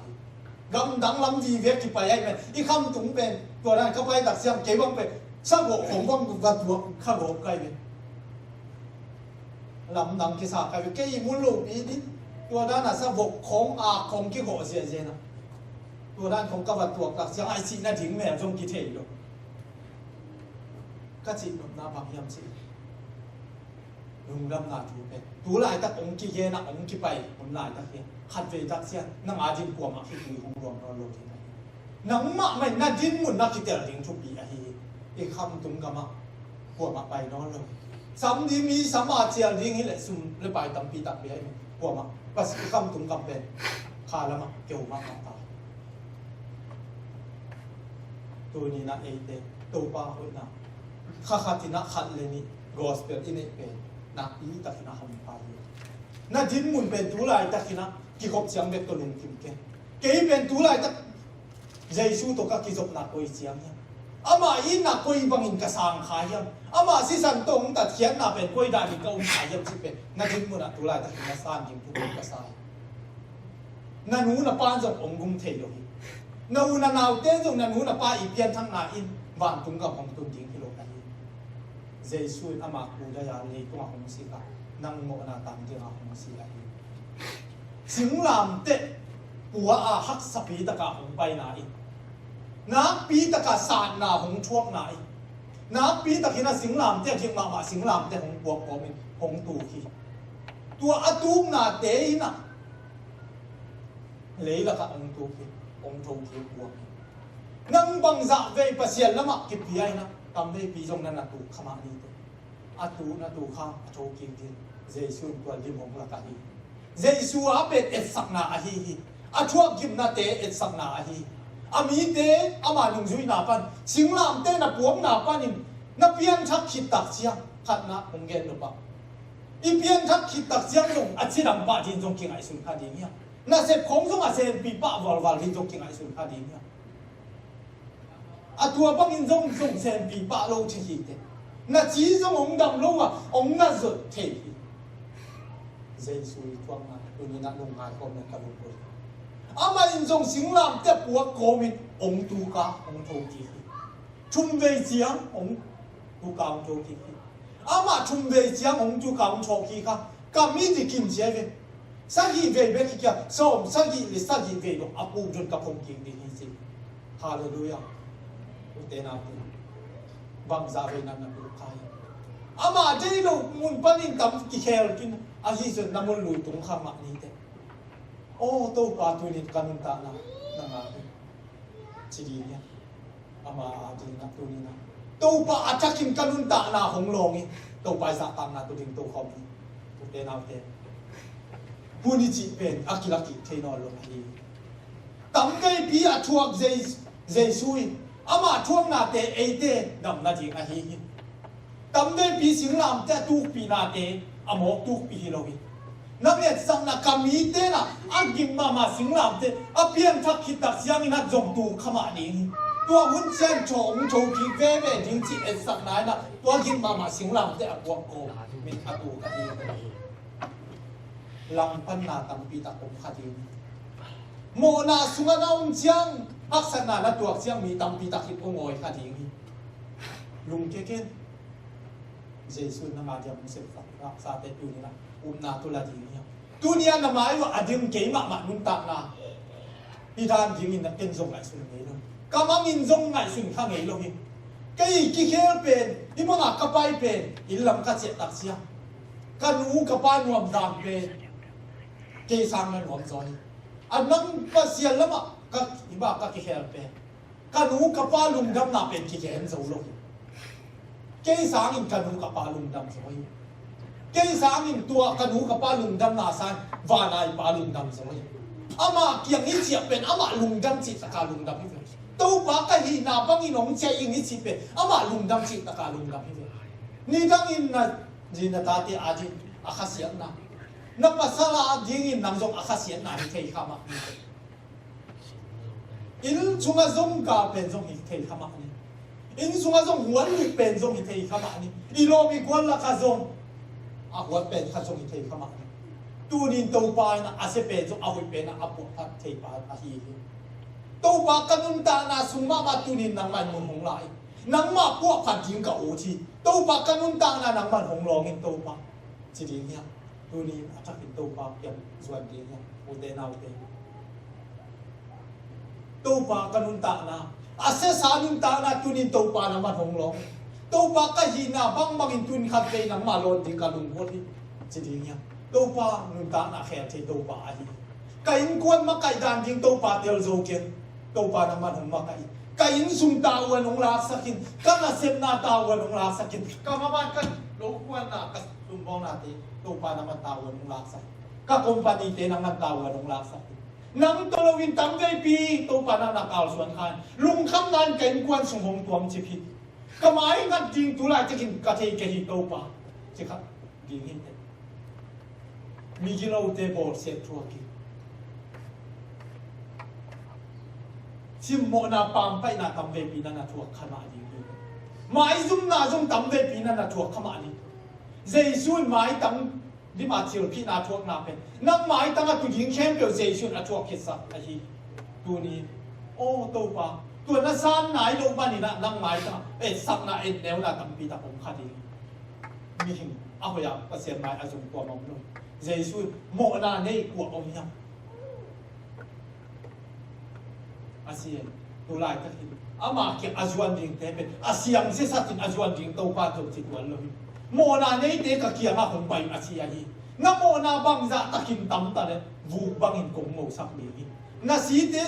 กำดังลำวีเวกี่ไปไอ้เป็นอีคำตุ้งเป็นตัวนั้นเข้าไปตักเสียงเก็บบังเป็นสักหัวของบังกัตัวข้าวหัวไก่เป็นลำดังกี่สาไก่เป็นแค่ยิ่งมุ่งลูกอีนี่ตัวนั้นน่ะสักหัวของของกี่หัวเสียเสียนะตัวนั้นของกับตัวตักเสียงไอ้สิ่งนั้นถึงแม่จงกี่เท่หรอกก็จิตหนุนน้าบางยามสิลุงดำนาถูเป็นตัวลายตะองกี่เยนะองกี่ไปผมลายตะเคียนขัดเวทักเสียนังอาจินกวมาขี้คุยของรวมนอนโลที่ไหนนังมาไม่น่าดินมุนนักกิเตอร์ดิ้งทุกปีอะฮีอีคำตุ้งกะมะกวมาไปนอนโลซ้ำดีมีซ้ำอาเจียดิ้งฮิเลซุมเลยไปตั้มปีตักไปให้กวมาปัสคำตุ้งกำเป็นขาละมาเกี่ยวมาตายตัวนี้นะเอเตตัวป้าคนน่ะข้าที่นักขัดเลยนี่กอสเปลอินเอเป็นนักอีตักนักทำไปน่าดินมุนเป็นตัวลายตักนะกี่ขบเสียงเบ็ดตัวลุงกิมเกเกี่ยเป็นตัวลายตักใจสู้ตัวก็กี่จบนักคุยเสียงเนี่ยอามาอินนักคุยบังอินกระสังขายยังอามาสิสันตรงตัดเขียนนับเป็นคุยดานิกาอุ้มขายยังที่เป็นน่าดินมุนตัวลายตักนักสร้างยิ่งทุกคนกระสายนั่นหนูน่ะป้านจงองกุมเทโยหินั่นหนูน่ะนาวเต้นจงนั่นหนูน่ะป้าอีเพียนทั้งนาอินวานตุงกับของตุงยิงที่โลกนี้ใจสู้อามาคูได้ยาเลยตัวของสิกานั่งโมนาตามที่เราของสิกาสิงลามเตะปัวหักสปีตะกะหงไปไหนนักปีตะกะสานนาหงช่วงไหนนักปีตะกินะสิงลามเตะจิงมาสิงลามเตะหงปัวปอมิหงตูขีตัวอตุงนาเตยนะเลยละกะหงตูขีหงตูขีปัวนังบังจะเวปเสียละมากิปีไอนะตามเวปีจงนั้นนะตูขมานีเตอตุนะตูข้าโชกินกินเจสุนตัวลิมหงละกะฮีเจสุอาเป็ดเอ็ดสักนาอาฮีอาช่วงกิมนาเตเอ็ดสักนาอาฮีอามีเตอามาหนุ่มจุยนาปันสิงลามเตนับปวงนาปันินนับเพียนทักขิดตักเสียงขัดนะองเกนหรือเปล่าอีเพียนทักขิดตักเสียงจงอาชิรัมบาจินจงกิงไอสุนคดีเนี่ยน่าเสพของจงอาเซนปีปะวอลลินจงกิงไอสุนคดีเนี่ยอาตัวบังอินจงเซนปีปะโลชิฮิเตน่าจีจงองดำโลอ่ะองน่าสุดเทฮีเจสุยทวงนะตัวนี้นักลงงานก็เหมือนกับบุคคลอามาอินทรงสิงลามเจ็บปวดโควิดองตูกาองโทกีชุมเวเจียงองตูกาองโทกีอามาชุมเวเจียงองตูกาองโทกีค่ะกามีที่กินเสียเว sagi về bên kia som sagi le sagi về lo apu jun ka phong king đi hi hallelujah ute na pu bang za ve nan na pu khai ama jei lo mun panin tam ki khel kin a hi sun namul lui tung kha ma ni te o to pa tu ni kanun ta na nga chi di nya ama di na tu ni na to pa atakin kanun ta na hong long ni to pa sa tam na tu ding to khom ni ute na te puni chi pen akilaki theino lo hi tam kai pi a thuak zai sui ama thuak na te e te dam na ji a hi tam dei pi sing lam te tu pi na te amo tu pi hi lo hi nam le sang na kami te na agim ma sing lam te a pian thak khit tak siang na jong tu khama ni tua hun chen chong chou ki ve ve ding chi e sak nai na tua gim ma sing lam te a ko ko min a tu ka hi lang pan na tam pi ta kom kha din mo na sunga na chiang aksana na tuak chiang mi tam pi ta khit ko ngoi kha ding lung ke ken Jesus na ma diam se fa sa te tu ni na na tu la ding ya tu ni na mai wa adim ke ma nun ta na pi dan ding in na ken zong lai sun ni lo ka mang in zong ngai sun kha ngei lo hi kai ki khel pen i ma nga ka pai pen il lam ka che tak sia ka nu ka pa nuam dam pen ke sang na nuam zoi anang pa sia lama ka iba ka ki khel pen ka nu ka pa lum dam na pen ki ken zo lo cây sáng in canu cả ba lùng đâm rồi, cây sáng in tua canu cả ba lùng đâm là san và này ba lùng đâm rồi, ama kiang ít chiếc bên ama lùng đâm chỉ tất cả lùng đâm như vậy, đâu ba cái gì nào băng in ông chơi in ít chiếc bên ama lùng đâm chỉ tất cả lùng đâm như vậy, ni đang in na gì na tati aji akasiat na, na pasala ding in nam zong akasiat na hi thei khama, in chunga zong ka bên zong hi thei khama ni. In sunga zong huan mi pen zong itei khama ni ilo mi kwal la kha zong a huan pen kha zong itei khama ni tu nin to pa na ase pen zong a hui pen na apu phat thei pa a hi to pa kanun ta na sungma ma tu nin nang man mun hong lai nang ma pu phat jing ka o chi to pa kanun ta na nang man hong long in to pa chi ding ya tu nin a thak in to pa pian zuan ding ya o de nau te to pa kanun ta na ase sanin ta na tunin to pa na man hong long to pa ka hi na bang bang in tun khat pe na ma lon ding ka lung ko hi chi ding ya to pa nun ta na khe the to pa hi ka in kwan ma kai dan ding to pa tel zo ke to pa na man hong ma kai ka in sum ta wan hong la sakin ka na sem na ta wan hong la sakin ka ma ban ka lo kwan na ka sum bong na te to pa na man ta wan hong la sak ka company te na man ta wan hong la sak nang tolowin tam dei pi to pa na nakal suan khan lung kham nan ken kwan sung hong tuam chi phi kamai ngat ding tu lai takin ka thei ke hi to pa chi kha ding hin te mi ji lo te bor se thua ki sim mo na pam pai na tam ve pi na thua khama ding mai zum na zum tam ve pi na thua khama ni Jesus mai tam đi mà chiều phi na thuốc na pen nang mai tanga tu ding khem biểu dây xuân a thuốc khét sa a hi tu ni ô tô pa tu na san nai lo ba ni na nang mai ta e sak na en neu na tam pi ta pom kha di mi hing a ho ya pa sen mai a zum ko mong lo dây xuân mo na nei ko om ya a si tu lai ta hi ama ke azuan ding te pen a siang se sa tin azuan ding to pa to chi tuan lo mo na nei te ka kia ma hong bai a chi a hi nga mo na bang za takin tam ta le vu bang in kong mo sak ni hi na si te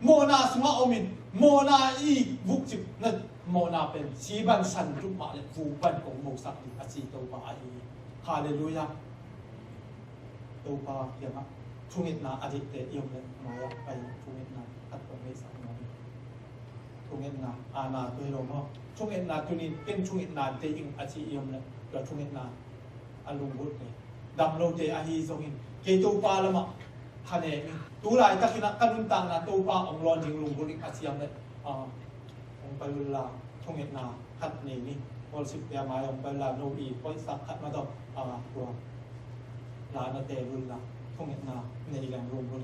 mo na sunga omin mo na i vu chi na mo na pen si ban san tu ma le vu ban kong mo sak ni a chi to pa a hi hallelujah to pa ya ma thungit na adik te yom le ma ya pai thungit na at ko me sak na thungit na ana to lo mo thungit na tu ni ken thungit na te ing a chi yom le lo thungit na alung gut ne dam lo te a hi zong in ke to pa lama hane mi tu lai ta khina kanun tang na to pa ong lon ding lung gut a chiam le ong pa la thungit na khat ni ni pol sip ya ma ong pa la no bi poi sak khat ma do to la na te lun la thungit na nei lang lung gut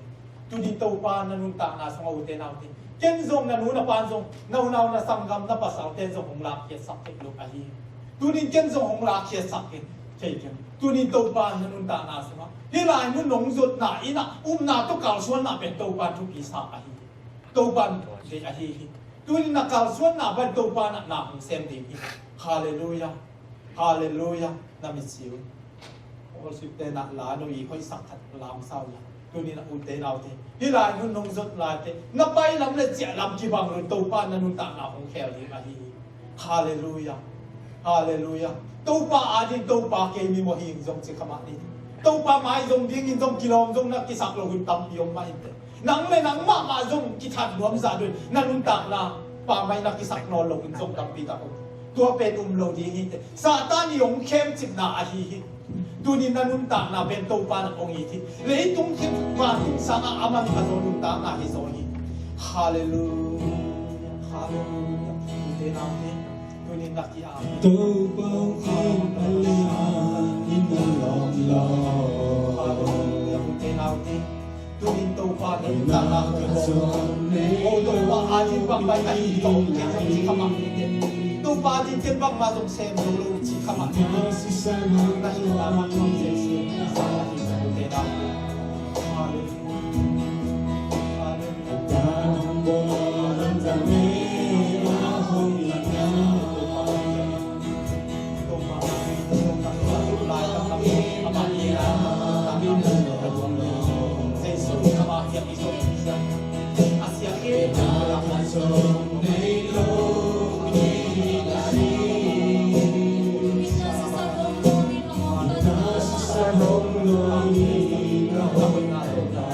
tu di to pa na nun tang na song au te na ti ken zong na nu na pan zong nau nau na sangam na pasal ten zong hong la ke sak ke lo a hi tu ni ken zong hong la ke sak ke ke ken tu ni to pa na nun ta na sama hilai nu nong zut na ina na to kal suan na ben to ban thu pi sa a hi to ban de a hi tuin na kal suan na ban to ban na hong sem de hi hallelujah hallelujah na mi siu o su te na la no i hoi sak that lam sao ya tuin na u te nau te hilai nu nong zut la te na pai lam le chia lam ki bang ru to ban na nu ta na hong khel hi a hi hallelujah hallelujah to pa adin to pa ke mi mo hi jong chi khama ni to pa mai jong ding in jong kilom jong na ki sak lo hun tam piom mai te nang le nang ma jong ki that nuam za dun na nun ta na pa mai na ki sak no lo hun jong tam pi ta ko tua pen lo di hi te satan yong khem chip na a hi hi tunin na nun ta na ben to pa na ong hi thi le tung thi ma tung sa nga aman ka zo nun ta na hi zo hi hallelujah hallelujah te na te tunin na ki a tô bao không alin in the long law hallelujah te na te tunin to pa na ta na ki zo o to pa a jin bang bai ai to ke chi khama ni te to pa din ken bang ma jong sem lo lo chi khama ni si sa mo na hi ta ma chong se si sa la hi te na hallelujah hallelujah ta bo ran ta me a hong la na to pa to pa to lai ta ma ama ni na ta mi na se su khama hi mi so asia ke na ma so nei lo ni la ri sa hong lo ni na hong la ta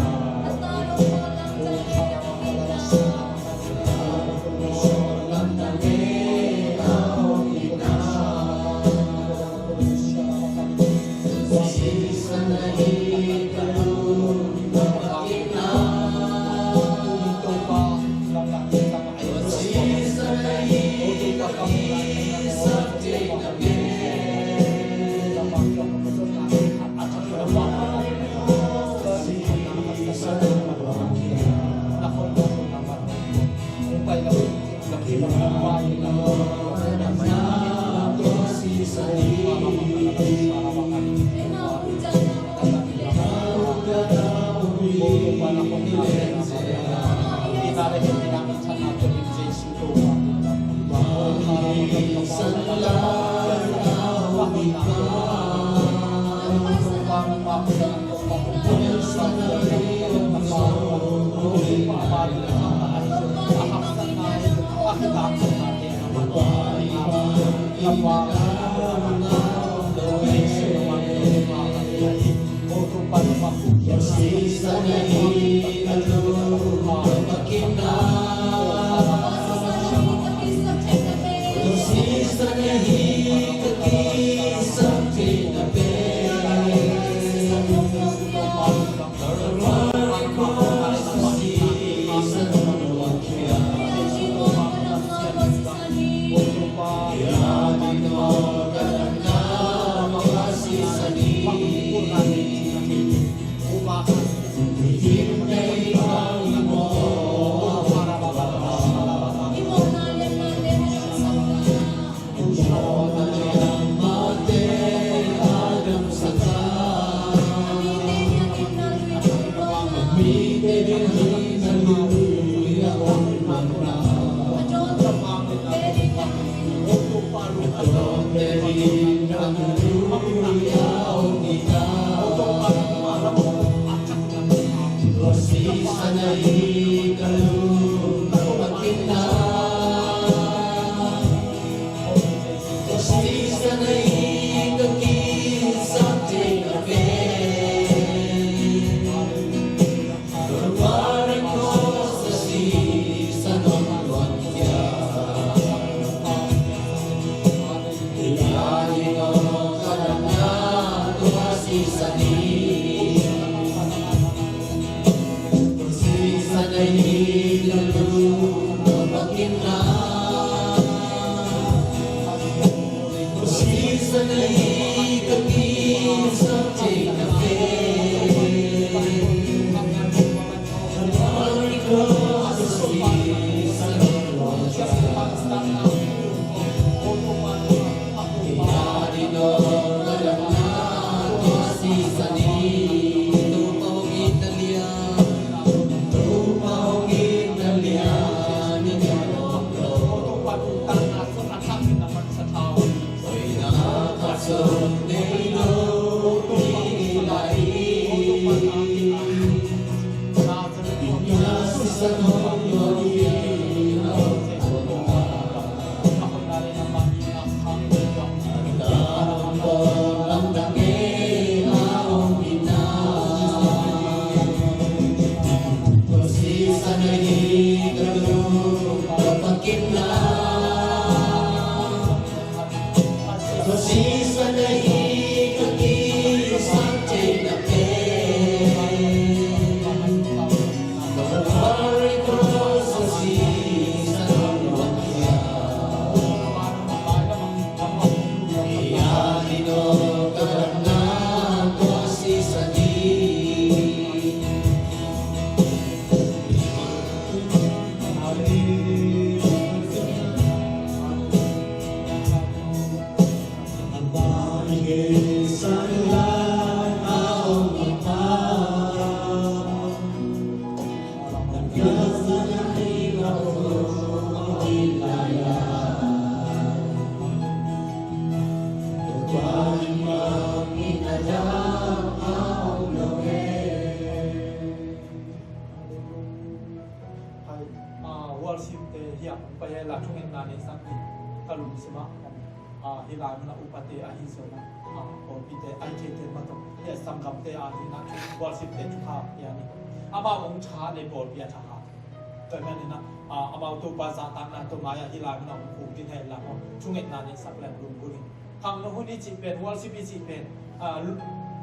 Sanon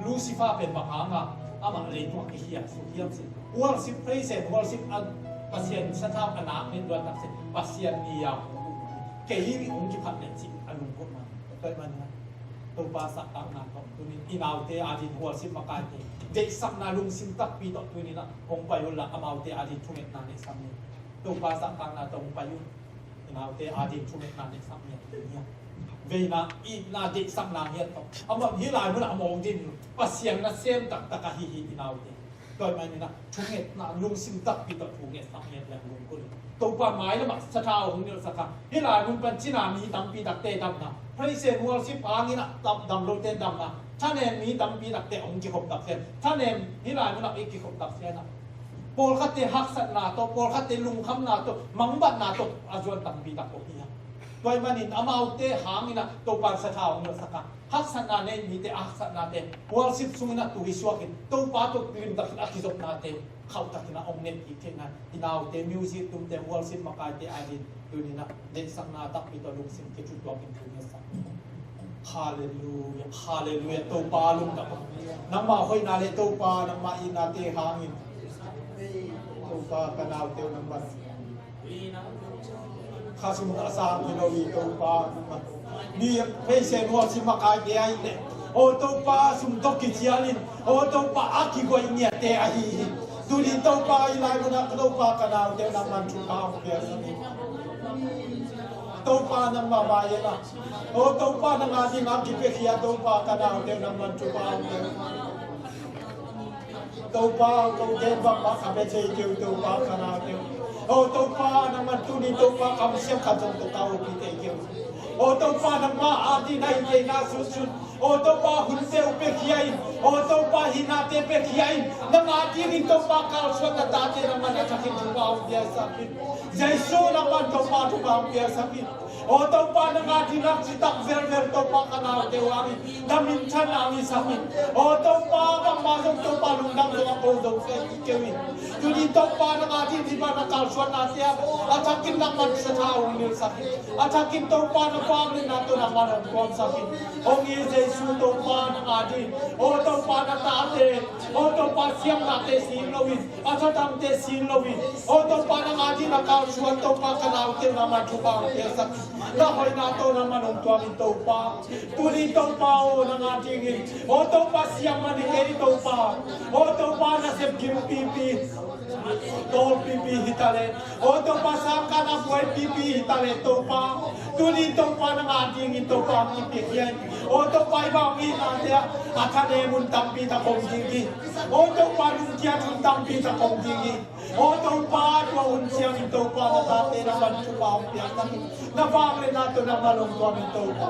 Lucifer เป็นบังอามาอามาเลยตัวเฮียสุเฮียสิworship praise worship อันปัสยันสัทธาอนาคตด้วยตักสิปัสยันนิยามเกี่ยองค์ที่พันเนี่ยจิอารมณ์พวกมันเกิดมันนะตัวภาษาต่างๆของตัวนี้อินเอาเตอาดิน worship มาการที่เด็กสักนาลุงสิมตักปีต่อตัวนี้นะองค์ไปยุละอามาเตอาดินทุ่งเอ็ดนาในสัมเนี่ยตัวภาษาต่างๆตรงไปยุอินเอาเตอาดินทุ่งเอ็ดนาในสัมเนี่ยตัวนี้เวนะอีนาเด็กสักนาเฮียต่อเอามาที่ลายมันมองดินปัสยันนะเซมตักตะกะฮิฮิอินเอาเตโดยมันนี่นะทุ่งเอ็ดนาลุงสิมตักปีต่อทุ่งเอ็ดสักเนี่ยแหละลุงกุลตัวป่าไม้แล้วมันสะท้าวของเนื้อสักที่ลายมันเป็นจีนามีตั้งปีตักเตดำนะพระอิเศษวัวสิบอางี้นะดำโรเตดำนะท่านเองมีตั้งปีตักเตองค์กิขบตักเสียท่านเองที่ลายมันอีกกิขบตักเสียนะโปรคัตเตหักสัตนาโตโปรคัตเตลุงคำนาโตมังบัดนาโตอาจวนตั้งปีตักโอเฮียโดยมันนี่อามาอุเตหางี้นะตัวป่าสะท้าวของเนื้อสักหักสัตนาเนี่ยมีแต่หักสัตนาเตวัวสิบสุงนะตุวิสวากินตัวป่าตัวปีนตักอากิจบนาเตเข้าตักนะองเน็ตอีกเท่านั้นที่เราเตมิวสิกตุ้มเตวัวสิบมาการเตอาดินดูนี่นะเด็กสักนาตักปีตัวลุงสิบเกจุดตัวกินทุนเนี่ยสักฮาเลลูยาฮาเลลูยาตัวป่าลุงตักน้ำมาค่อยนาเลตัวป่าน้ำมาอินาเตหางินตัวป่ากันเอาเตวน้ำมันข้าสมุทรอาสามฮิโนวีตัวป่านี่เพย์เซนวัวสิบมาการเตอาดินโอ้ตัวป่าสมทบกิจยาลินโอ้ตัวป่าอากิกวยเนี่ยเตอาฮิดูดิตัวป่าอีไลมุนักตัวป่ากันเอาเตวน้ำมันชุบเอาเพียสนิตัวป่าน้ำมาบายนะโอ้ตัวป่าน้ำอาดิงอากิเปียขียตัวป่ากันเอาเตวน้ำมันชุบเอาเพียตัวป่าตัวเทบังบักขับไปเชี่ยวตัวป่ากันเอาเตวโอ้ตัวป่าน้ำมันตุนีตัวป่าคำเสียงขัดจงตัวเก่าปีเตเกี่ยวโอ้ตัวป่าน้ำมาอาดินายเตน่าสุดโอ้ตัวป่าหุ่นเซลเปียขียโอ้ตัวป่าหินาเตเปียขียน้ำอาดินตัวป่าเก่าชวนตาเตน้ำมันอาจจะกินตัวเอาเปียสักทีใจสู้น้ำมันตัวป่าตัวเอาเปียสักทีโอ้ตัวป่าน้ำอาดินนักจิตตักเวรตัวป่ากันเอาเตวามิดำมินชันอามิสักทีโอ้ตัวป่าบังมาจงตัวป่าลุงดำตัวโกดงเฟกิเกวิดูดิตัวป่าน้ำอาดินที่บ้านเก่าชวนนาเตียอาจจะกินน้ำมันสะท้าวนิลสักทีอาจจะกินตัวป่าน้ำฟางนี่นาตัวน้ำมันกอนสักทีองค์เยซูตัวป่าน้ำอาดินโอ้ตัวป่าน้ำตาเตโอ้ตัวป่าเสียงนาเตสีโลวินอาจจะทำเตสีโลวินโอ้ตัวป่าน้ำอาดินเก่าชวนตัวป่ากันเอาเตน้ำมันชุบเอาเตสักทีแล้วหอยนาตัวน้ำมันองตัวมิตัวป่าตุลีตัวป่าโอ้น้ำอาดินโอ้ตัวป่าเสียงมันเกยตัวป่าโอ้ตัวป่าน่ะเสพกินปีตัวปีฮิตาเลโอ้ตัวป่าสังกัดป่วยปีฮิตาเลตัวป่าตุลีตัวป่าน้ำอาดินตัวป่ามีเปียกยันโอ้ตัวป่าบางอีนาเดียอาคาเนมุนตัมปีตะคงจิงกีโอ้ตัวป่าลุงเกียจุนตัมปีตะคงจิงกี โอ้ตัวป้าตัวอุ่นเชียงตัวป้านาตาเตนะมันชุบเอาเปียกสักนาฟังเลยนะตัวน้ำมันลงตัวมีตัวป้า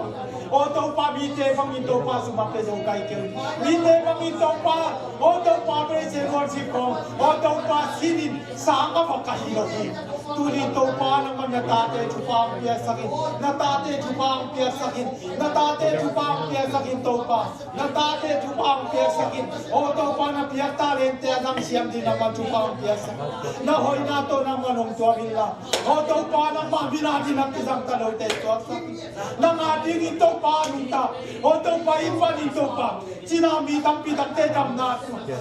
โอ้ตัวป้ามีเจฟังมีตัวป้าสุมาเปโจไกเกลมีเจฟังมีตัวป้าโอ้ตัวป้าเป็นเซวอนสิโกโอ้ตัวป้าสินินสางกับกะฮิโรฮิตุลีตัวป้าน้ำมันนาตาเตชุบเอาเปียกสักนาตาเตชุบเอาเปียกสักนาตาเตชุบเอาเปียกสักตัวป้านาตาเตชุบเอาเปียกสักโอ้ตัวป้านาเปียกตาเลนเตะดังเสียงดีน้ำมันชุบเอาเปียกสักนาหอยนาตัวน้ำมันลงตัววิลล่าโอ้ตัวป้าน้ำมันวินาทีนักที่สังกัดเราเตะตัวสักนาอาดีกิตัวป้าลุงตาโอ้ตัวป้าอินฟันอินตัวป้าจีน่ามีตั้งปีตั้งเตะดำนา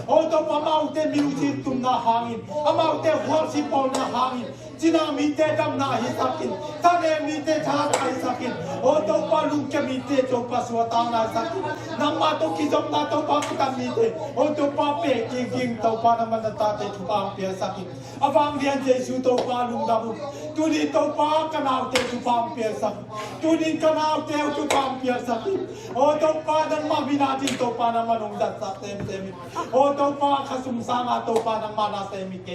โอ้ตัวป้ามาอุเตมิวจิตุนนาหางินอามาอุเตหัวสิปอนนาหางินจีน่ามีเตะดำนาฮิสักินทะเลมีเตะชาไทยสักินโอ้ตัวป้าลุงแกมีเตะตัวป้าสวดตานาสักินน้ำมาตัวกิจนาตัวป้ากุตันมีเตะโอ้ตัวป้าเปกกิงตัวป้าน้ำมันตาเตะชุบเอาเปียสักินอาฟังเรียนเจสุตัวป้าลุงดำตุลีตัวป้ากันเอาเตะชุบเอาเปียสักินตุลีกันเอาเตะชุบเอาเปียสักินโอ้ตัวป้าดันมาวินาทีตัวป้าน้ำมันลงดัดสักเต็มโอ้ตัวป้าขสุมสางตัวป้าน้ำมันนาเซมิเก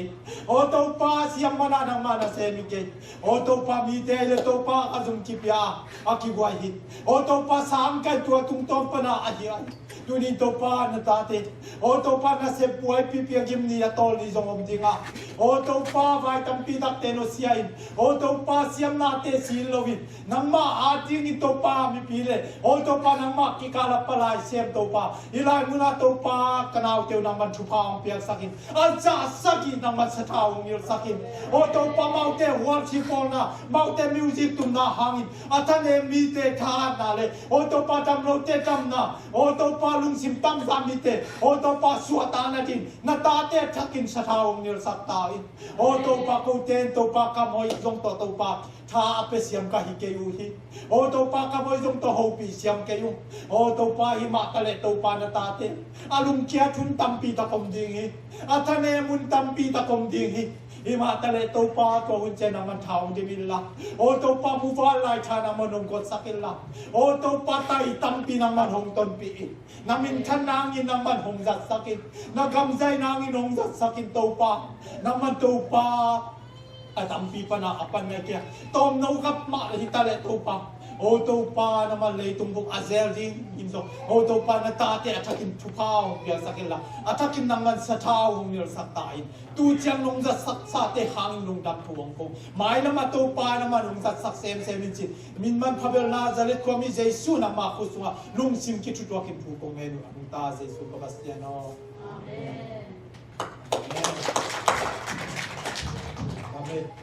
โอ้ตัวป้าเสียงมันน้ำมันนาเซมิเกโอ้ตัวป้ามีเตะตัวป้าขสุมกิปยาอากิวาฮิโอ้ตัวป้าสามกันตัวตุ้งต้นปนาอาฮิตุลีตัวป้านาตาเตโอ้ตัวป้านาเซป่วยพิเปียกิมนี่ตอลิซงอมดิงาโอ้ตัวป้าไว้ตั้งปีตักเตโนเซียอินโอ้ตัวป้าเสียมนาเตซิลโลวินน้ำมาอาจิงิตัวป้ามีปีเลโอ้ตัวป้าน้ำมากิกาลปลายเสียมตัวป้าอีไลมุนาตัวป้ากันเอาเตียวน้ำมันชุบเอาเปียกสักินอาจารย์สักินน้ำมันสะท้าวมิลสักินโอ้ตัวป้าเมาเตหัวชิฟอนาเมาเตมิวสิกตุนนาหังินอาจารย์เอมีเตทานนาเลโอ้ตัวป้าจำโลเตจำนาโอ้ตัวป้าลุงสิมตั้งสามิเตโอ้ตัวป้าสวดตานาจินนาตาเตชักินสะท้าวมิลสักตาอินโอ้ตัวป้ากูเตนตัวป้ากำมอยจงตัวป้าท้าเปเสียมกะฮิเกยูฮิโอ้ตัวป้ากำมอยจงตัวหูปีเสียมเกยูโอ้ตัวป้าหิมะทะเลตัวป้านาตาเตอาลุงเกียชุนตัมปีตะคมดิงฮิอาทะเนมุนตัมปีตะคมดิงฮิหิมะทะเลตัวป้าตัวหุ่นเจนามันเท้าดิมิลละโอ้ตัวป้าผู้ฟ้าลายชานามันงกดสักิลละโอ้ตัวป้าไตตัมปีนามันหงต้นปีนามินขันนางอินนามันหงจัดสักินนากำใจนางอินหงจัดสักินตัวป้านามันตัวป้าตัมปีปนาอปันเนเกียตอมนูกับมาหิตาเลตัวป้าโอ้ตัวป้านามันเลยตุงบุกอาเซลดิอินโซโอ้ตัวป้านาตาเตะทักินทุพาวเบียสักินละทักินนามันสะท้าวมิลสักตายตูเจียงลงจัดสักซาเตหางลงดับทวงคงหมายนามาตัวป้านามันลงจัดสักเซมมินจิมินมันพาเบลนาซาเลตความมีเจสุนามาคุสวาลุงซิมคิดตัวกินผู้คงเมนุนุตาเจสุกัสเตียโนอาเมน